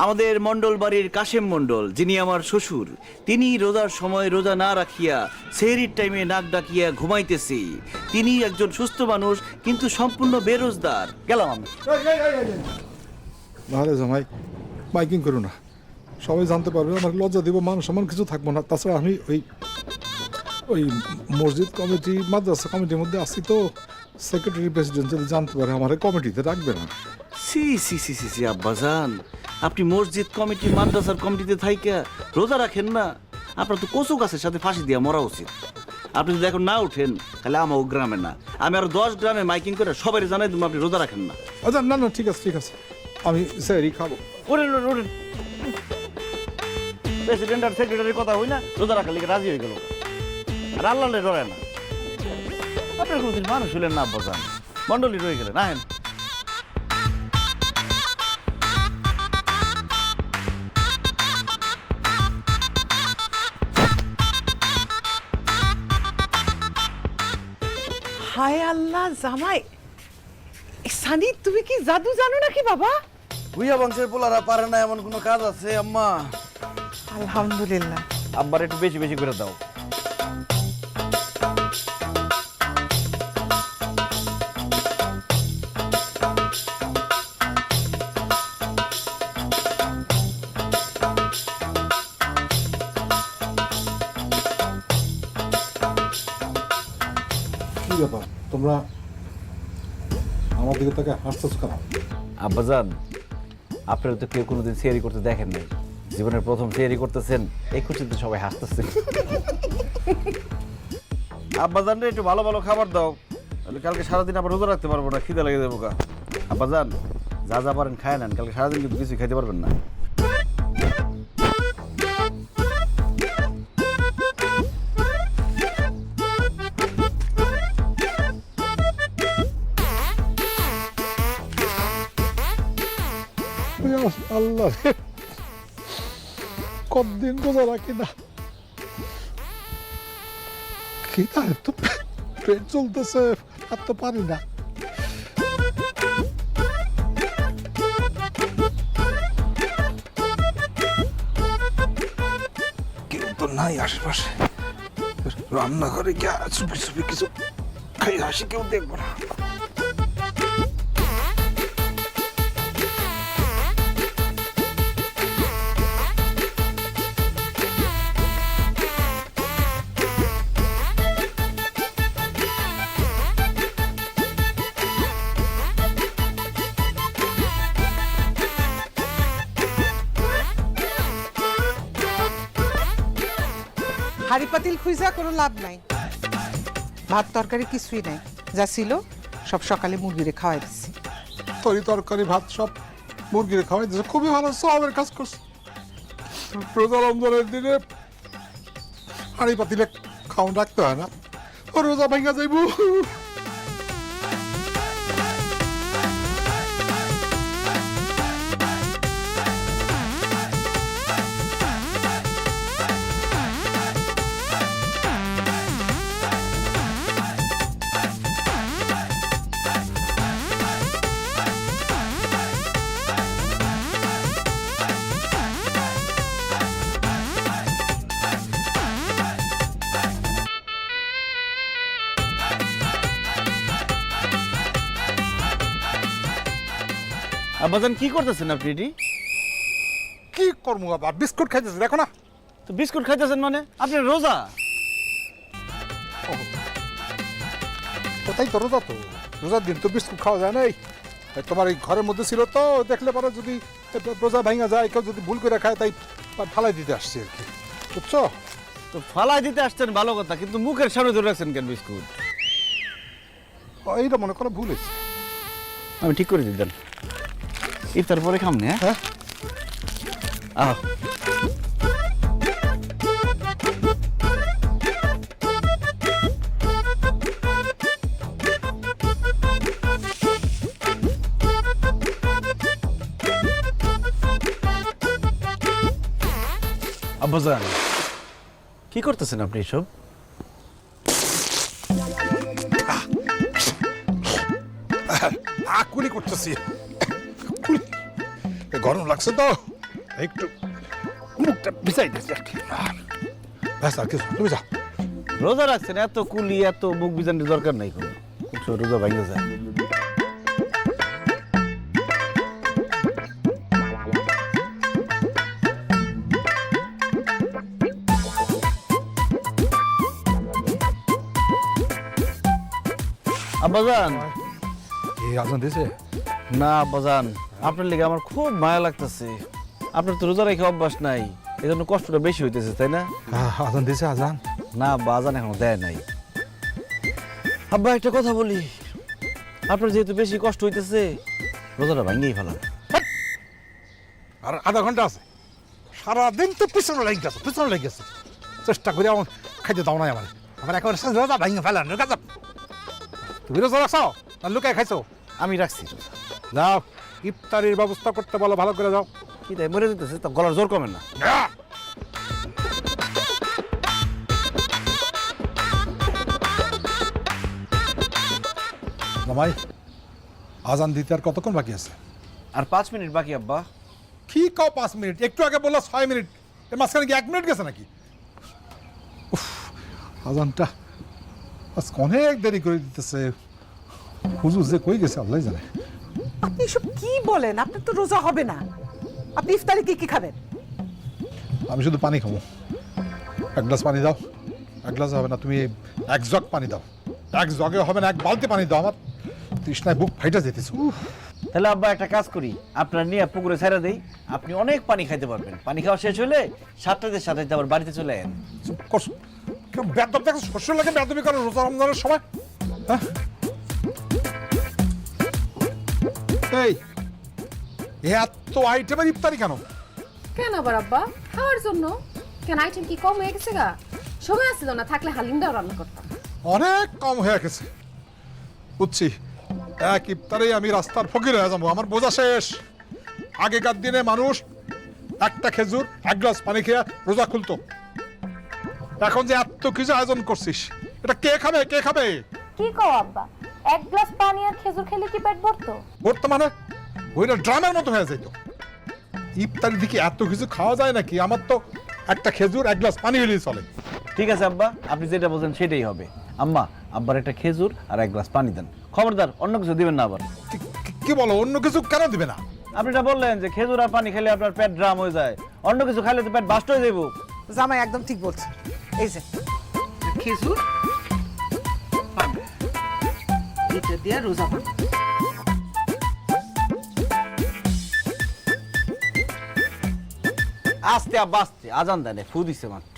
আমাদের মণ্ডল বাড়ির কাশেম মণ্ডল যিনি আমার শ্বশুর তিনি রোজার সময় রোজা না রাখিয়া সেহরির টাইমে নাক ডাকিয়া ঘুমাইতেছে তিনি একজন সুস্থ মানুষ কিন্তু সম্পূর্ণ বেরোজগার গেলাম আমি নাহলে জামাই মাইকিং করো না সবাই জানতে পারবে আমার লজ্জা দিব মান সম্মান কিছু থাকবো না তাছাড়া আমি ওই মসজিদ কমিটি মাদ্রাসা কমিটির মধ্যে আসি তো সেক্রেটারি প্রেসিডেন্ট যদি জানতে পারে আমার কমিটিতে রাখবে না সি সি সি সি সি আব্বাজান আপনি মসজিদ কমিটি মাদ্রাসার কমিটিতে থাইকা রোজা রাখেন না আপনার তো কচু গাছের সাথে ফাঁসি দিয়া মরা উচিত আপনি যদি এখন না উঠেন তাহলে আমার গ্রামে না আমি আরো 10 গ্রামে মাইকিং করে সবাই জানাই দেবো আপনি রোজা রাখেন না আচ্ছা না না ঠিক আছে আমি স্যারই খাবো। ওরেন ওরেন ওরেন প্রেসিডেন্ট আর সেক্রেটারির কথা হই না রোজা রাখার লিগে রাজি হয়ে গেল আর আল্লাহ ডরে না আপনার কোনোদিন মানুষ হইলেন না আব্বাজান মন্ডলী রয়ে গেলেন আহেন হায় আল্লাহ জামাই সানি তুমি কি জাদু জানো নাকি বাবা? ভুইয়া বংশের পোলারা পারে না এমন কোনো কাজ আছে আম্মা আলহামদুলিল্লাহ। আব্বার একটু বেশি বেশি করে দাও কি ব্যাপার তোমরা আমার দিকে তাকে হাসতেছ কেন? আব্বাজান আপনারা তো কেউ কোনোদিন সিয়ারি করতে দেখেন নাই জীবনের প্রথম সিয়ারি করতেছেন এই খুশিতে সবাই হাসতেছেন আব্বাজান একটু ভালো ভালো খাবার দাও তাহলে কালকে সারাদিন আবার রোজা রাখতে পারবো না খিদে লেগে দেবো গা আব্বাজান যা যা পারেন খায় নেন কালকে সারাদিন কিন্তু কিছুই খাইতে পারবেন না আল্লাহ কতদিন রোজা রাখি না কি তো ট্রেন চলতেছে আর তো পারি না কেউ তো নাই আশেপাশে রান্নাঘরে গিয়ে চুপি চুপি কিছু খাই হাসি কেউ দেখবো না হাড়ি পাতিল খুঁজা কোনো লাভ নাই, ভাত তরকারি কিছুই নাই, যা ছিল সব সকালে মুরগিরে খাওয়াই দিচ্ছি। তরি তরকারি ভাত সব মুরগির খাওয়াই দিচ্ছে, খুবই ভালো সবের কাজ করছে। রোজা রমজানের দিনে হাঁড়ি পাতিলে খাওয়ান রাখতে হয় না, ও রোজা ভাঙ্গা যাইব। আব্বাজান কি করতেছেন আপনি এটি কি করবো আবার বিস্কুট খাইতেছে দেখো না। তো বিস্কুট খাইতেছেন মানে আপনি রোজা কোথায় তো রোজা, তো রোজার দিন তো বিস্কুট খাওয়া যায় নাই। তোমার এই ঘরের মধ্যে ছিল তো, দেখলে পরে যদি রোজা ভাঙা যায়, কেউ যদি ভুল করে খায়, তাই ফালাই দিতে আসছে আর কি, বুঝছো? তো ফালাই দিতে আসছেন ভালো কথা, কিন্তু মুখের সামনে ধরে রাখছেন কেন বিস্কুট? এইটা মনে করো ভুল হয়েছে। আমি ঠিক করে দিতেন ইফতার পরে খামনি। হ্যাঁ আহ আব্বাজান কি করতেছেন আপনি এসব? কুলি করতেছি, গরম লাগছে তো একটু মুখটা ভিজাই দিচ্ছি আর কি। ব্যাস আর কিছু, তুমি যাও। রোজা রাখছেন, এত কুলি এত মুখ বিজানোর দরকার নাই কোনো, রোজা ভাঙে যায়। আব্বাজান এই আজান দিয়েছে না আব্বাজান, আপনার লেগে আমার খুব মায়া লাগতেছে। আপনার তো রোজা রেখে অভ্যাস নাই, এই জন্য কষ্টটা বেশি হইতেছে, তাই না? আজান দিয়েছে আজান। না আব্বা, আজান এখনো দেয় নাই। আব্বা একটা কথা বলি, আপনার যেহেতু বেশি কষ্ট হইতেছে, রোজাটা ভাঙিয়েই ফেলান। আর আধা ঘন্টা আছে। সারাদিন তো পিছনে লেগে গেছে। চেষ্টা করে আমার খাইতে দাও নাই আমার। আমার একেবারে শেষ রোজা ভাঙে ফেলান। গাজা তুমি রোজা রাখছো না লুকায় খাইছো? আমি রাখছি রোজা। যাও ইফতারির ব্যবস্থা করতে বলো, ভালো করে যাও। কি তাই মরে যেতেছে, তো গলার জোর কমে না। জামাই, আজান দিতে আর কতক্ষণ বাকি আছে? আর 5 মিনিট বাকি আব্বা। কি কও 5 মিনিট? একটু আগে বললো 6 মিনিট, এর মাঝখানে কি 1 মিনিট গেছে নাকি? উফ, আজানটা আজকে অনেক দেরি করে দিতেছে। হুজুর যে কই গেছে আল্লাহ জানে। আপনি এসব কি বলেন? আপনার তো রোজা হবে না। আপনি ইফতারে কি খাবেন? আমি শুধু পানি খাবো। 1 গ্লাস পানি দাও। 1 গ্লাস হবে না, তুমি 1 জগ পানি দাও। 1 জগে হবে না, 1 বালতি পানি দাও। আমার তৃষ্ণায় বুক ফাইটা যেতেছে। উফ, তাহলে আব্বা একটা কাজ করি, আপনার নিয়ে পুকুরে ছেড়ে দেই, আপনি অনেক পানি খাইতে পারবেন। পানি খাওয়া শেষ হলে 7টাতে 7টাতে আবার বাড়িতে চলে আসেন। চুপ করছো। কেউ বেদব দেখো, শ্বশুর লাগে বেদবি করো রোজা রমজানের সময়। হ্যাঁ এই এত আইটেমের ইফতারি কেন? কেন আবার আব্বা? খাওয়ার জন্য। কেন আইটেম কি কম হয়ে গেছে গা? সময় আছে তো না, থাকলে হালিমটাও রান্না করতাম। অনেক কম হয়ে গেছে বুঝছি। এক ইফতারেই আমি রাস্তার ফকির হয়ে যাবো, আমার বোঝা শেষ। আগেকার দিনে মানুষ একটা খেজুর 1 গ্লাস পানি খেয়ে রোজা খুলতো। এখন যে এত কিছু আয়োজন করছিস, এটা কে খাবে? কে খাবে? কি কও আব্বা? 1 গ্লাস পানি আর খেজুর খেলে কি পেট ভরতো? বর্তমানে ওইটা ড্রামের মতো হয়ে যেত। ইফতারি দিকে এত কিছু খাওয়া যায় নাকি? আমার তো একটা খেজুর 1 গ্লাস পানি হলেই চলে। ঠিক আছে আব্বা, আপনি যেটা বলছেন সেটাই হবে। আম্মা, আব্বার একটা খেজুর আর 1 গ্লাস পানি দেন। খবরদার অন্য কিছু দিবেন না আবার। কি বলো? অন্য কিছু কেন দিবে না? আপনি এটা বললেন যে খেজুর আর পানি খেলে আপনার পেট ড্রাম হয়ে যায়, অন্য কিছু খাইলে তো পেট বাস্ট হয়ে যাবো। জামাই একদম ঠিক বলছে। এই যে খেজুর পানি, এটা দিয়ে রোজা পানি। আস্তে আব্বা আস্তে, আজান দেন, ফু দিছে মাত্র।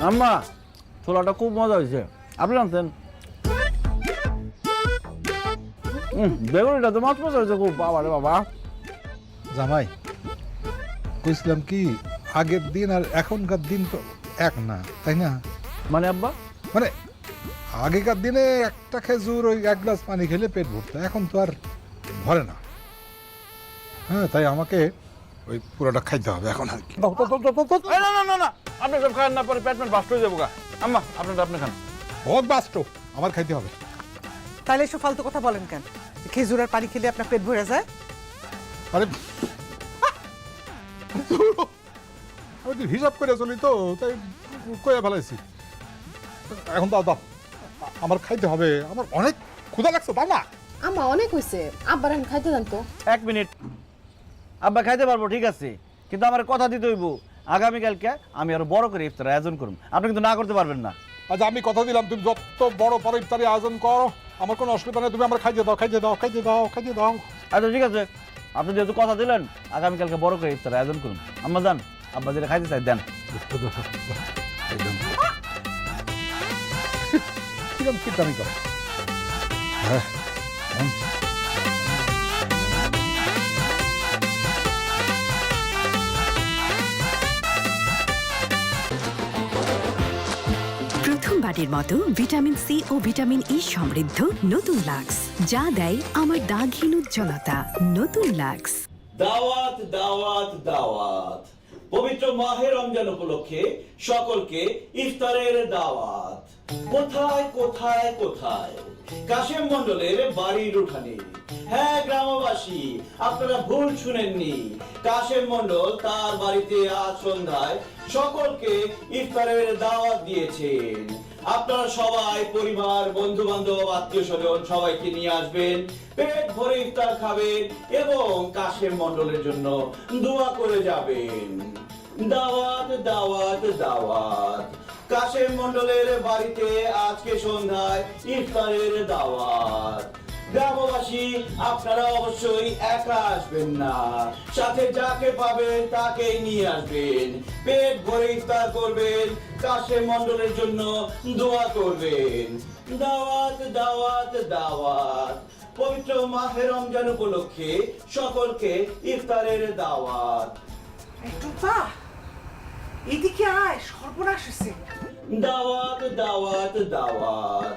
আম্মা, ছোলাটা খুব মজা হয়েছে, আপনি জানতেন? বেগুনিটা তো মাছ মজা হয়েছে খুব। বাবা রে বাবা। জামাই, কইছিলাম কি আগের দিন আর এখনকার দিন তো এক না, তাই না? মানে আব্বা? মানে আগেকার দিনে একটা খেজুর ওই 1 গ্লাস পানি খেলে পেট ভরতো, এখন তো আর ভরে না। হ্যাঁ, তাই আমাকে ওই পুরোটা খাইতে হবে এখন আর কি। এই না না না না, আপনি সব খান না, পরে পেট বাস্ট হয়ে যাবো গা। আম্মা, আপনারটা আপনি খান। হোক বাস্ট, আমার খাইতে হবে। তাহলে এসব ফালতু কথা বলেন কেন? খেজুর আর পানি খেলে আপনার পেট ভরে যায়? আরে আমি তো হিসাব করে চলি তো, তাই কয়ে ফেলাইছি। এখন দাও দাও, আমার খাইতে হবে, আমার অনেক ক্ষুধা লাগছে। দাও না। আম্মা অনেক হইছে, আব্বার এখন খাইতে দেন তো। 1 মিনিট। আব্বা খাইতে পারবো ঠিক আছে, কিন্তু আমার কথা দিতে হইব, আগামীকালকে আমি আরো বড় করে ইফতার আয়োজন করব। আপনি কিন্তু না করতে পারবেন না। আচ্ছা, আমি কথা দিলাম, তুমি যত বড় বড় ইফতারি আয়োজন করো, আমার কোনো অসুবিধা নেই। তুমি আমার খাইতে দাও, খাইতে দাও, খাইতে দাও, খাইতে দাও। আচ্ছা ঠিক আছে, আপনি যেহেতু কথা দিলেন, আগামীকালকে বড় করে ইফতার আয়োজন করুন। আম্মা যান, আব্বা যেটা খাইতে চাই দেন। কিরম কিরকামি করো? হ্যাঁ, প্রথমবারের মতো ভিটামিন সি ও ভিটামিন ই সমৃদ্ধ নতুন লাক্স, যা দেয় আমার দাগহীন উজ্জ্বলতা। নতুন লাক্স। দাওয়াত দাওয়াত দাওয়াত, পবিত্র মাহে রমজান উপলক্ষে সকলকে ইফতারের দাওয়াত। কোথায় কোথায় কোথায়? কাশেম মণ্ডলের বাড়ির উঠানে হ্যাঁ গ্রামবাসী, আপনারা ভুল শুনেননি। কাশেম মণ্ডল তার বাড়িতে আজ সন্ধ্যায় সকলকে ইফতারের দাওয়াত দিয়েছেন। আপনারা সবাই পরিবার, বন্ধু বান্ধব, আত্মীয় স্বজন সবাইকে নিয়ে আসবেন, পেট ভরে ইফতার খাবেন এবং কাশেম মণ্ডলের জন্য দোয়া করে যাবেন। দাওয়াত দাওয়াত দাওয়াত। কাশেম মণ্ডলের বাড়িতে আজকে সন্ধ্যায় ইফতারের দাওয়াত। গ্রামবাসী, আপনারা অবশ্যই একা আসবেন না, সাথে যাকে পাবেন তাকেই নিয়ে আসবেন। পেট ভরে ইফতার করবেন, কাশেম মণ্ডলের জন্য দোয়া করবেন। দাওয়াত দাওয়াত দাওয়াত। পবিত্র মাহে রমজান উপলক্ষে সকলকে ইফতারের দাওয়াত। টুম্পা, এদিকে আয়, সর্বনাশ হয়েছে। দাওয়াত দাওয়াত দাওয়াত।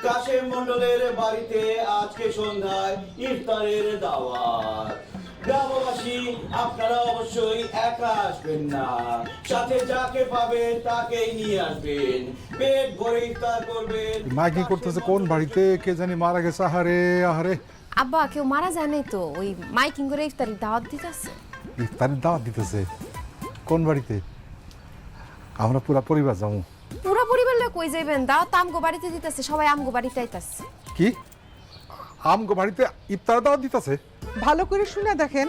কাশেম মণ্ডলের বাড়িতে আজকে সন্ধ্যায় ইফতারের দাওয়াত। গ্রামবাসী, আপনারা অবশ্যই একা আসবেন না, সাথে যাকে পাবেন তাকেই নিয়ে আসবেন। পেট ভরে ইফতার করবেন। মাইকিং করতেছে কোন বাড়িতে কে জানি মারা গেছে। আহারে আহারে, আব্বা কেউ মারা যায় নাই তো, ওই মাইকিং করে ইফতারের দাওয়াত দিতেছে। ইফতারের দাওয়াত দিতেছে কোন বাড়িতে? আমরা পুরা পরিবার যাবো। পুরো পরিবার লোক কই যাইবেন? দাওয়াত আমগো বাড়িতে দিতেছে, সবাই আমগো বাড়িতে আইতাছে। কি আমগো বাড়িতে ইফতারের দাওয়াত দিতেছে? ভালো করে শুনে দেখেন।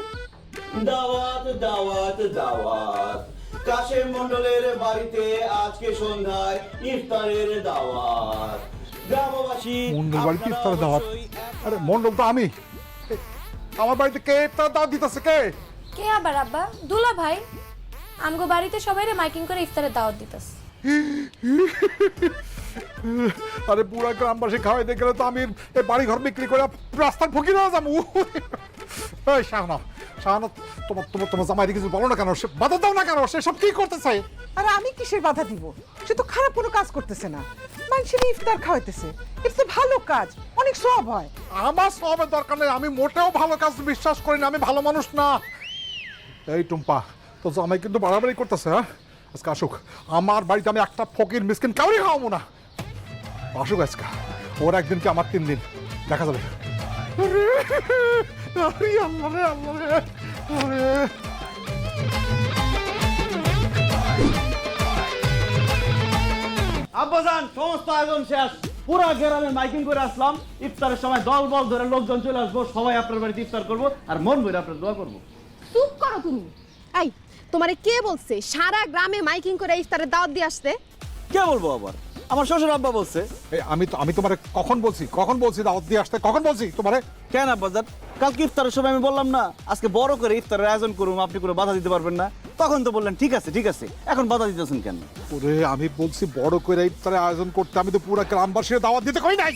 দাওয়াত দাওয়াত দাওয়াত। কাশেম মণ্ডলের বাড়িতে আজকে সন্ধ্যায় ইফতারের দাওয়াত। গ্রামবাসী, মণ্ডল বাড়িতে আপনারা ইফতারের দাওয়াত? অবশ্যই আরে মণ্ডল তো আমি। আমার বাড়িতে কে ইফতারের দাওয়াত দিতেছে? কে? কে আবার আব্বা? দুলা ভাই আমগো বাড়িতে সবাইরে মাইকিং করে ইফতারের দাওয়াত দিতেছে। আরে পুরা গ্রামবাসী খাওয়াইতে গেলে তো আমি এই বাড়ি ঘর বিক্রি করে রাস্তার ফকির হয়ে যাবো। এই শাহানা, শাহানা, তোমার তোমার তোমার জামাইকে কিছু বলো না কেন? সে বাধা দাও না কেন? সে সব কি করতেছে? আর আমি কিসের বাধা দিব? সে তো খারাপ কোনো কাজ করতেছে না, মানুষের ইফতার খাওয়াইতেছে। এটা ভালো কাজ, অনেক সওয়াব হয়। আমার সবের দরকার নেই, আমি মোটেও ভালো কাজ বিশ্বাস করি না, আমি ভালো মানুষ না। এই টুম্পা, তো জামাই কিন্তু বাড়াবাড়ি করতেছে। হ্যাঁ, আজকে আসুক আমার বাড়িতে, আমি একটা ফকির মিসকিন কাউরি খাওয়াবো না। আসুক আজকে, ওর একদিন কি আমার 3 দিন, দেখা যাবে। আরে আল্লাহ রে, আল্লাহ রে, আরে। আব্বাজান, সমস্ত আয়োজন শেষ, পুরা গ্রামে মাইকিং করে আসলাম। ইফতারের সময় দল বল ধরে লোকজন চলে আসবো, সবাই আপনার বাড়িতে ইফতার করবো আর মন ভরে আপনার দোয়া করবো। চুপ করো তুমি। এই, তোমারে কে বলছে সারা গ্রামে মাইকিং করে ইফতারের দাওয়াত দিয়ে আসতে? কে বলবো আবার? আমার শ্বশুর আব্বা বলছে। এই আমি তোমারে কখন বলছি দাওয়াত দিয়ে আসতে? কখন বলছি তোমারে? কেন আব্বাজান, কালকে ইফতারের সময় আমি বললাম না আজকে বড় করে ইফতারের আয়োজন করুম, আপনি কোনো বাধা দিতে পারবেন না? তখন তো বললেন ঠিক আছে ঠিক আছে, এখন বাধা দিতেছেন কেন? ওরে আমি বলছি বড় করে ইফতারের আয়োজন করতে, আমি তো পুরো গ্রামবাসীর দাওয়াত দিতে কই নাই।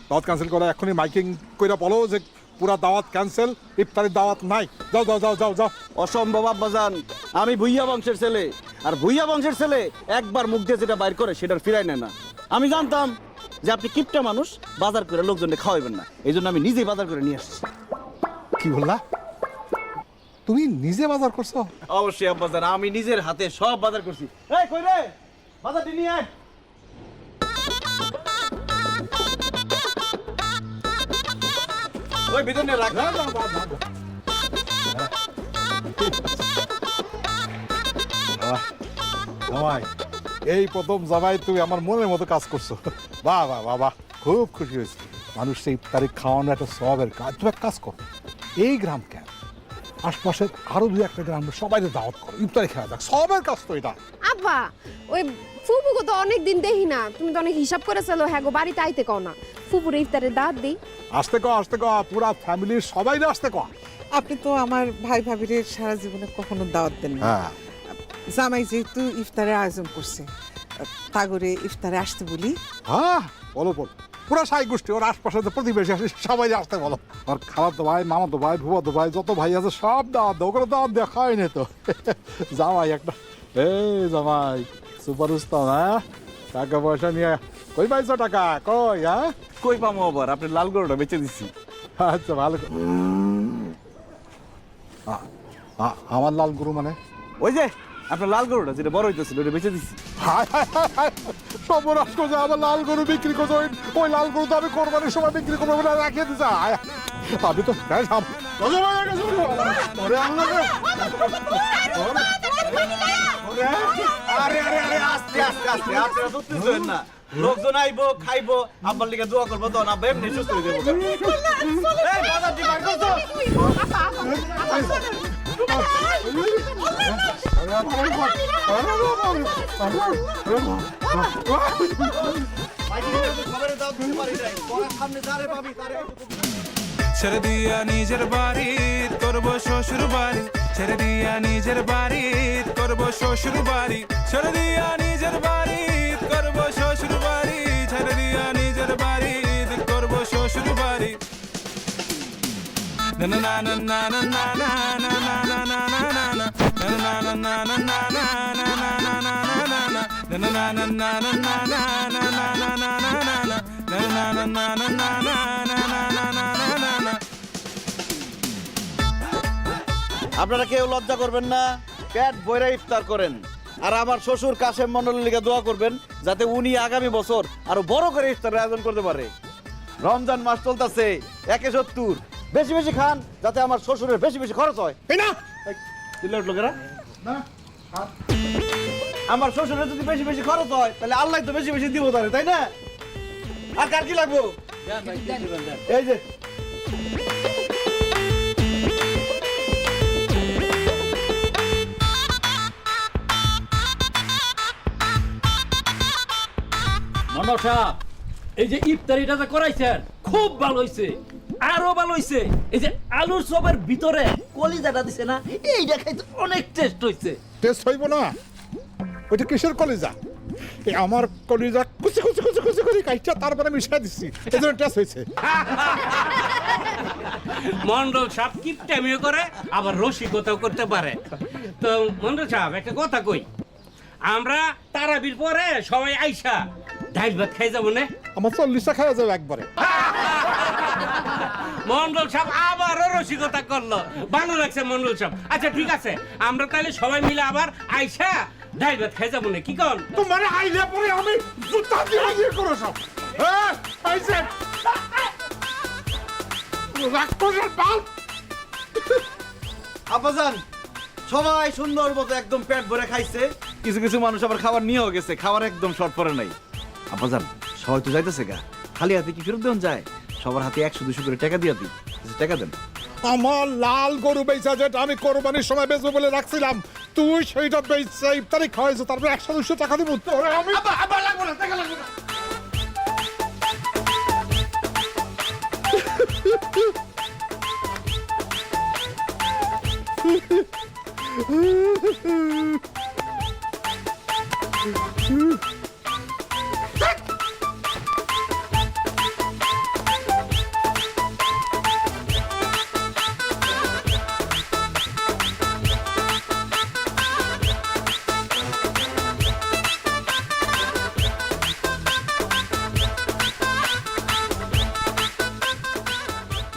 দাওয়াত ক্যান্সেল করে এখনই মাইকিং কইরা বলো যে পুরা দাওয়াত ক্যান্সেল, ইফতারের দাওয়াত নাই। যাও যাও যাও যাও যাও। অসম্ভব আব্বাজান, আমি ভুইয়া বংশের ছেলে, আর ভুইয়া বংশের ছেলে একবার মুখ দিয়ে যেটা বাইর করে সেটার ফিরাই নেয় না। আমি জানতাম যে আপনি কিপটা মানুষ, বাজার করে লোকজনকে খাওয়াইবেন না, এই জন্য আমি নিজেই বাজার করে নিয়ে আসছি। কি বললা? তুমি নিজে বাজার করছো? অবশ্যই আব্বাজান, আমি নিজের হাতে সব বাজার করছি। এই কই রে, বাজারটি নিয়ে আয়। ওই ভিতরে রাখ। জামাই, এই প্রথম জামাই তুমি আমার মনের মতো কাজ করছো। বাহ বাহ বাহ বাহ, খুব খুশি হয়েছি। মানুষ সেই তারিখ খাওয়ানো একটা সবের কাজ। তুমি এক কাজ করো, এই গ্রাম কেন, আশপাশের আরো 2-1টা গ্রাম সবাই দাওয়াত করো, ইফতারি খাওয়া যাক, সবের কাজ তো এটা। আব্বা, ওই ফুপুকে তো অনেক দিন দেখি না, তুমি তো অনেক হিসাব করে চলো। হ্যাঁ গো, বাড়িতে আইতে কও না, ফুপুরে ইফতারের দাওয়াত দিই। আসতে কো, পুরা ফ্যামিলির সবাই আসতে কো। আপনি তো আমার ভাই ভাবিরে সারা জীবনে কখনো দাওয়াত দেন না। হ্যাঁ, জামাই যেহেতু ইফতারের আয়োজন করছে, তাগরে ইফতারে আসতে বলি। হ্যাঁ বলো বলো, পুরা সাই গোষ্ঠী, ওর আশপাশে যে প্রতিবেশী আছে সবাই আসতে বলো। আর খালাতো ভাই, মামাতো ভাই, ভুয়াতো ভাই, যত ভাই আছে সব দাওয়াত দাও। ওগুলো দাওয়াত দেওয়া খাওয়াই নি তো। জামাই একটা, এই জামাই সুপার উস্তাদ। হ্যাঁ, টাকা পয়সা নিয়ে কই পাইছো টাকা? কই? হ্যাঁ, কই পামো আবার, আপনি লাল গরুটা বেচে দিচ্ছি। আচ্ছা ভালো। আমার লাল গরু মানে? ওই যে আপনার লাল গরুটা যেটা বড় হইতেছিল ওটা বেচে দিচ্ছি। সর্বনাশ করছে, আমার লাল গরু বিক্রি করছো। ওই লাল গরু তো আমি কোরবানির সময় বিক্রি করবো, রাখিয়ে দিচ্ছে। আমি তো আরে আরে আরে আস্তে আস্তে আস্তে আপনারা তো বুঝছেন না লোকজন আইবো খাইবো আব্বার লিগে দোয়া করবো তখন আব্বা এমনি সুস্থ হয়ে যাবো এই বাজার দি বাইর করছো খবরে দাও দিতে পারি নাই তোরা সামনে যারে পাবি তারে ছেড়ে দিয়া নিজের বাড়ি করব শ্বশুর বাড়ি ছেড়ে দিয়া নিজের বাড়ি করব শ্বশুর বাড়ি ছেড়ে দিয়া নিজের বাড়ি করব শ্বশুর বাড়ি ছেড়ে দিয়া নিজের বাড়ি করব শ্বশুর বাড়ি না না না না না না না না না না না না আপনারা কেউ লজ্জা করবেন না পেট বইরা ইফতার করেন আর আমার শ্বশুর কাশেম মন্ডলের লিগে দোয়া করবেন যাতে উনি আগামী বছর আরো বড় করে ইফতারের আয়োজন করতে পারে রমজান মাস চলতেছে 170 বেশি বেশি খান যাতে আমার শ্বশুরের বেশি বেশি খরচ হয় না লোকেরা আমার শ্বশুরের যদি বেশি বেশি খরচ হয় তাহলে আল্লাহ তো বেশি বেশি দিব তারে তাই না আর কার কি লাগবো এই যে মন্ডল সাহেব এই যে ইফতারিটা যে করাইছেন খুব ভালো হইছে আরো ভালো হইছে এই যে আলুর চপের ভিতরে কলিজাটা দিছে না এইটা খাইতে অনেক টেস্ট হইছে টেস্ট হইব না ওইটা কিসের কলিজা এই আমার কলিজা কুচি কুচি কুচি কুচি করে কাইটা তারপরে মিশাই দিচ্ছি এই জন্য টেস্ট হয়েছে মন্ডল সাহেব কিপটামিও করে আবার রসিকতাও করতে পারে তো মন্ডল সাহেব একটা কথা কই আমরা তারাবির পরে সবাই আইসা ডাইল ভাত খাই যাবো না আমার 40টা খাওয়া যাবে একবারে মন্ডল সাহেব আবারও রসিকতা করলো ভালো লাগছে মন্ডল সাহেব আচ্ছা ঠিক আছে আমরা তাহলে সবাই মিলে আবার আইসা ডাইল ভাত খাই যাবো না কি কন তোমার আইলে পরে আমি জুতা দিয়ে ইয়ে করো সব হ্যাঁ আইছে রাক্ষসের পাল আব্বাজান সবাই সুন্দর মতো একদম পেট ভরে খাইছে কিছু কিছু মানুষ আবার খাবার নিয়েও গেছে খাবার একদম শর্ট পড়ে নাই আব্বাজান সবাই তো যাইতেছে গা খালি হাতে কি ফেরত দেন যায় সবার হাতে 100-200 করে টাকা দিয়ে দিই টাকা দেন আমার লাল গরু বেচা যেটা আমি কোরবানির সময় বেচবো বলে রাখছিলাম তুই সেইটা বেচা ইফতারি খাওয়াইছো তারপরে 100-200 টাকা দিব তোরে আমি আবার লাগবো না টাকা লাগবো না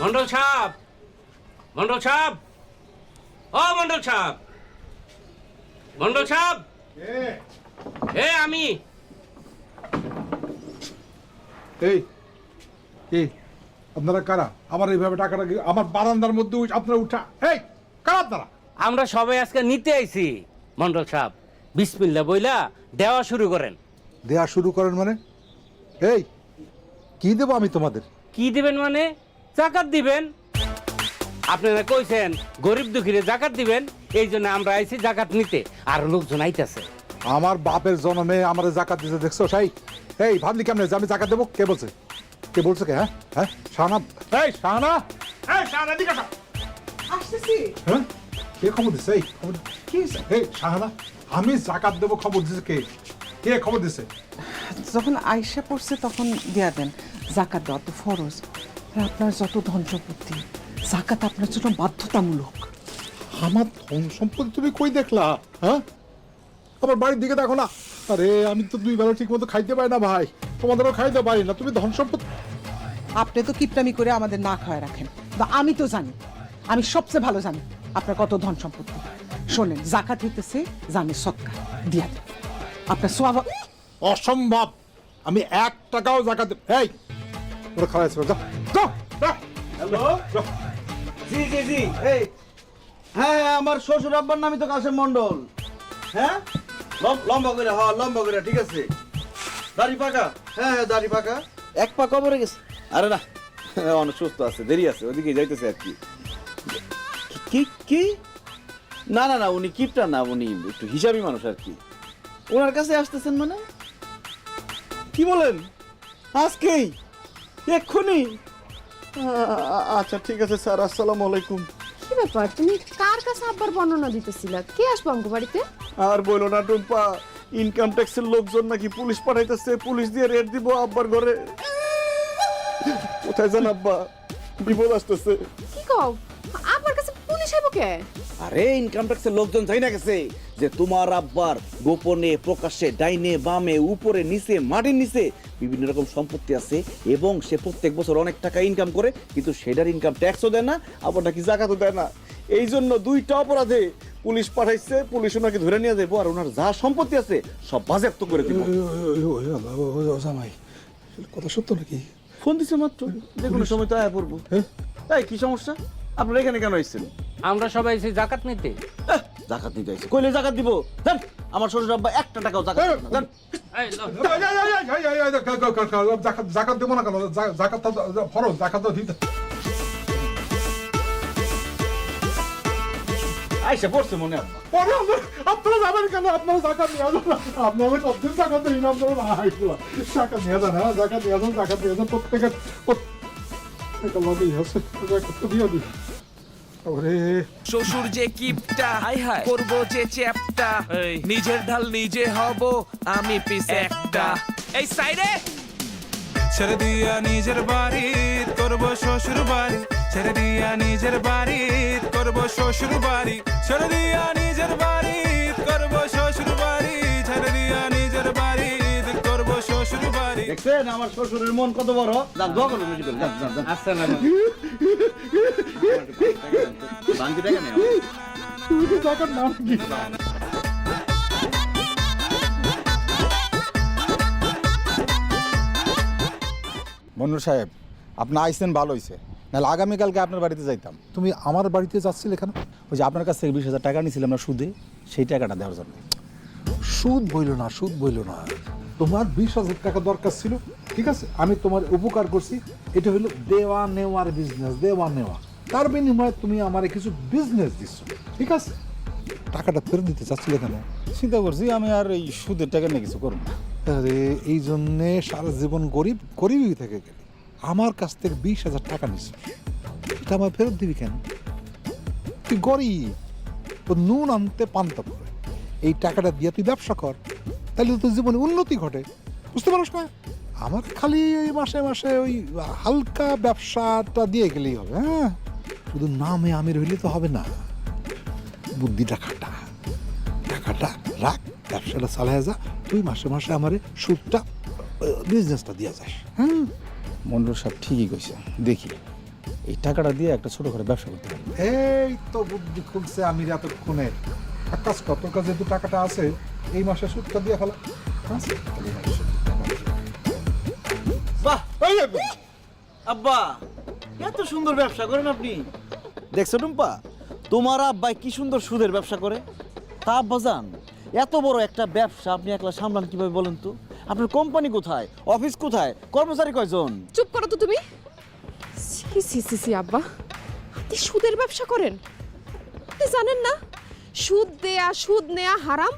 মন্ডল সাহেব মন্ডল সাহেব ও মন্ডল সাহেব মন্ডল সাহেব এ আমি এই এই আপনারা কারা আমার এইভাবে টাকাটা আমার বারান্দার মধ্যে আপনারা উঠা এই কারা আপনারা আমরা সবাই আজকে নিতে আইছি মন্ডল সাহেব বিসমিল্লাহ বইলা দেওয়া শুরু করেন দেয়া শুরু করেন মানে এই কি দেবো আমি তোমাদের কি দিবেন মানে জাকাত দিবেন আপনারা কইছেন গরিব দুঃখীরে জাকাত দিবেন এই জন্য আমরা আইছি জাকাত নিতে আর লোকজন আইতাছে আমার বাপের জন্মে আমার জাকাত দিতে দেখছো সাই এই ভাবলি কেমনে যে আমি জাকাত দেবো কে বলছে কে হ্যাঁ হ্যাঁ শাহানা এই শাহানা এই শাহানা দিকে আসো আসতেছি হ্যাঁ কে খবর দিছে এই খবর কি এই শাহানা আমি জাকাত দেবো খবর দিছে কে খবর দিছে যখন আয়সা পড়ছে তখন দেয়া দেন জাকাত দেওয়া তো ফরজ আর আপনার যত ধন সম্পত্তি জাকাত আপনার জন্য বাধ্যতামূলক আমার ধন সম্পত্তি তুমি কই দেখলা হ্যাঁ আমার বাড়ির দিকে দেখো না আরে আমি তো 2 বেলা ঠিক মতো খাইতে পারি না ভাই তোমাদেরও খাইতে পারি না তুমি ধন সম্পত্তি আপনি তো কিপটামি করে আমাদের না খাওয়া রাখেন বা আমি তো জানি আমি সবচেয়ে ভালো জানি আপনার কত ধন সম্পত্তি শোনেন জাকাত হইতেছে জানি সৎকা দিয়া দেন আপনার সোয়াব অসম্ভব আমি 1 টাকাও জাকাত এই ওরা খাওয়াইছে যাও যাও হ্যালো, জি জি জি, এই হ্যাঁ হ্যাঁ, আমার শ্বশুর আব্বার নামই তো কাশেম মন্ডল। হ্যাঁ, লম্বা করে, হ্যাঁ লম্বা করে, ঠিক আছে। দাড়ি পাকা, হ্যাঁ হ্যাঁ দাড়ি পাকা। এক পা কবরে গেছে? আরে না, অনেক সুস্থ আছে, দেরি আছে, ওদিকে যাইতেছে আর কি। কি কি? না না না, উনি কিপটা না, উনি একটু হিসাবি মানুষ আর কি। ওনার কাছে আসতেছেন মানে? কি বলেন? আজকেই? এক্ষুনি? আচ্ছা ঠিক আছে স্যার, আসসালামু আলাইকুম। কি ব্যাপার, তুমি কার কাছে আব্বার বর্ণনা দিতেছিলা? কে আসবো আমগো বাড়িতে? আর বলো না টুম্পা, ইনকাম ট্যাক্সের লোকজন নাকি পুলিশ পাঠাইতেছে, পুলিশ দিয়ে রেড দিব আব্বার ঘরে। কোথায় যান আব্বা, বিপদ আসতেছে। কি কও, আব্বার কাছে পুলিশ আইবো কে? আরে ইনকাম ট্যাক্সের লোকজন যাই না গেছে যে তোমার আব্বার গোপনে প্রকাশ্যে ডাইনে বামে উপরে নিচে মাটির নিচে বিভিন্ন রকম সম্পত্তি আছে এবং সে প্রত্যেক বছর অনেক টাকা ইনকাম করে, কিন্তু সেটার ইনকাম ট্যাক্সও দেয় না, আবার নাকি জাকাতও দেয় না। এই জন্য দুইটা অপরাধে পুলিশ পাঠাইছে, পুলিশ ওনাকে ধরে নিয়ে যাবো আর ওনার যা সম্পত্তি আছে সব বাজেয়াপ্ত করে দিব। জামাই কথা সত্য নাকি? ফোন দিছে মাত্র, যে কোনো সময় তো আয়া পড়বো। এই কি সমস্যা, আপনারা এখানে কেন এসেছেন? আমরা সবাই এসে জাকাত নিতে। জাকাত নিতে আইছে, কইলে জাকাত দিব? দেন, আমার শ্বশুর আব্বা একটা টাকাও জাকাত দেন না, দেন। এই লও। জাকাত দেবো না কেন? জাকাত ফরজ, জাকাত দিতে। আইসা পড়ছে মনে আব্বা। আপনারা যাবেন কেন? আপনারা জাকাত নিয়ে যান, আপনারা সবদিন জাকাত দিন, আপনারা জাকাত নিয়ে যান, হ্যাঁ জাকাত নিয়ে যান, জাকাত নিয়ে যান, প্রত্যেকের লগেই আছে, জাকাত তো দিয়ে দিন। শ্বশুর যে কিপটা, হাই হাই করবো যে চ্যাপটা, নিজের ঢাল নিজে হব আমি পিস একটা। এই সাইডে ছেড়ে দিয়া নিজের বাড়ি করবো শ্বশুর বাড়ি, ছেড়ে দিয়া নিজের বাড়ি করবো শ্বশুর বাড়ি, ছেড়ে দিয়া নিজের বাড়ি করবো শ্বশুর বাড়ি, ছেড়ে দিয়া নিজের বাড়ি করবো শ্বশুর বাড়ি। দেখছেন আমার শ্বশুরের মন কত বড়? যান দোয়া করুন, বেশি করে, যান যান যান। আসসালামু বাংকি টাকা নেই। জাকাত নাম কি? মন্নুর সাহেব, আপনি আইসেন ভালো হয়েছে, নাহলে আগামীকালকে আপনার বাড়িতে যাইতাম। তুমি আমার বাড়িতে যাচ্ছিলে কেন? ওই যে আপনার কাছ থেকে 20,000 টাকা নিয়েছিলাম না সুদে, সেই টাকাটা দেওয়ার জন্য। সুদ বইল না, সুদ বইল না। তোমার 20,000 টাকা দরকার ছিল, ঠিক আছে, আমি তোমার উপকার করছি। এটা হলো দেওয়া নেওয়ার বিজনেস, দেওয়া নেওয়া। তার বিনিময়ে তুমি আমারে কিছু বিজনেস দিচ্ছ, ঠিক আছে। টাকাটা ফেরত দিতে চাচ্ছিলে কেন? চিন্তা করছি আমি আর এই সুদের টাকা নিয়ে কিছু করব না। আরে এই জন্যে সারা জীবন গরিবই থেকে গেলি। আমার কাছ থেকে 20,000 টাকা নিচ্ছ, এটা আমার ফেরত দিবি কেন? তুই গরিব, তো নুন আনতে পান্তা পড়ে। এই টাকাটা দিয়ে তুই ব্যবসা কর, তাহলে তো তোর জীবনে উন্নতি ঘটে, বুঝতে পারছ না? আমার খালি ওই মাসে মাসে ওই হালকা ব্যবসাটা দিয়ে গেলেই হবে। হ্যাঁ, শুধু নামে আমির হইলে তো হবে না, বুদ্ধিটা খাটা, টাকাটা রাখ, ব্যবসাটা চালায় যা, তুই মাসে মাসে আমার সুদটা বিজনেসটা দিয়ে যাস। হ্যাঁ, মন্ডল সাহেব ঠিকই কইছে, দেখি এই টাকাটা দিয়ে একটা ছোট করে ব্যবসা করতে পারি। এই তো বুদ্ধি খুলছে আমির এতক্ষণে। এক কাজ কর, তোর কাছে যেহেতু টাকাটা আছে, এই মাসে সুদটা দিয়ে ফেলা। বাহ আব্বা, এত সুন্দর ব্যবসা করেন আপনি। দেখছো টুম্পা, তোমার আব্বা কি সুন্দর সুদের ব্যবসা করে। তা আব্বা জান, এত বড় একটা ব্যবসা আপনি একলা সামলান কিভাবে বলেন তো? আপনার কোম্পানি কোথায়, অফিস কোথায়, কর্মচারী কয়জন? চুপ করো তো তুমি। সি সি সি সি আব্বা, আপনি সুদের ব্যবসা করেন? আপনি জানেন না সুদ দেয়া সুদ নেয়া হারাম?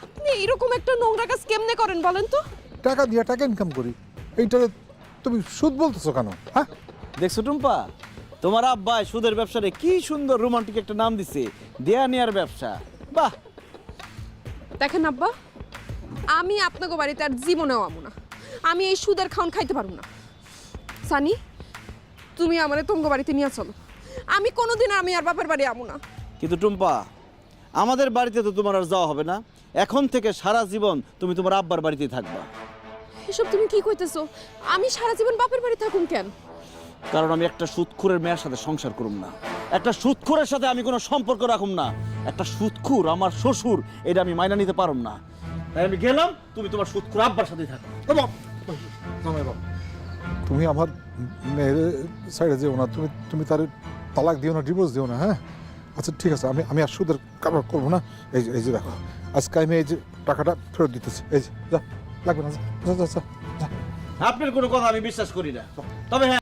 আপনি এরকম একটা নোংরা কাজ কেমনে করেন বলেন তো? টাকা দিয়ে টাকা ইনকাম করি, এইটা তুমি সুদ বলতেছো কেন? হ্যাঁ, দেখছো টুম্পা, তোমার আব্বা সুদের ব্যবসারে কি সুন্দর রোমান্টিক একটা নাম দিছে, দেয়া নেয়ার ব্যবসা। বাহ, দেখেন আব্বা, আমি আপনাকে বাড়িতে আর জীবনেও আমু না। আমি এই সুদের খাওন খাইতে পারবো না। সানি, তুমি আমারে তোমাকে বাড়িতে নিয়ে চলো। আমি কোনোদিন আমি আর বাপের বাড়ি আমু না। কিন্তু টুম্পা, আমাদের বাড়িতে তো তোমার আর যাওয়া হবে না। এখন থেকে সারা জীবন তুমি তোমার আব্বার বাড়িতেই থাকবা। এসব তুমি কি কইতেছো? আমি সারা জীবন বাপের বাড়ি থাকুম কেন? কারণ আমি একটা সুদখোরের মেয়ের সাথে সংসার করুম না, একটা সুদখোরের সাথে আমি কোনো সম্পর্ক রাখুম না। একটা সুদখোর আমার শ্বশুর, এটা আমি মাইনা নিতে পারুম না। তাই আমি গেলাম, তুমি তোমার সুদখোর আব্বার সাথেই থাকো। তুমি আমার মেয়ের সাইডে যেও না, তুমি তুমি তার তালাক দিও না, ডিভোর্স দিও না, হ্যাঁ? আচ্ছা ঠিক আছে, আমি আর সুদের কারবার করবো না। এই যে দেখো, আজকে আমি এই যে টাকাটা ফেরত দিতেছি, এই যে যা, লাগবে না, যা যা যা যা। আপনার কোনো কথা আমি বিশ্বাস করি না, তবে হ্যাঁ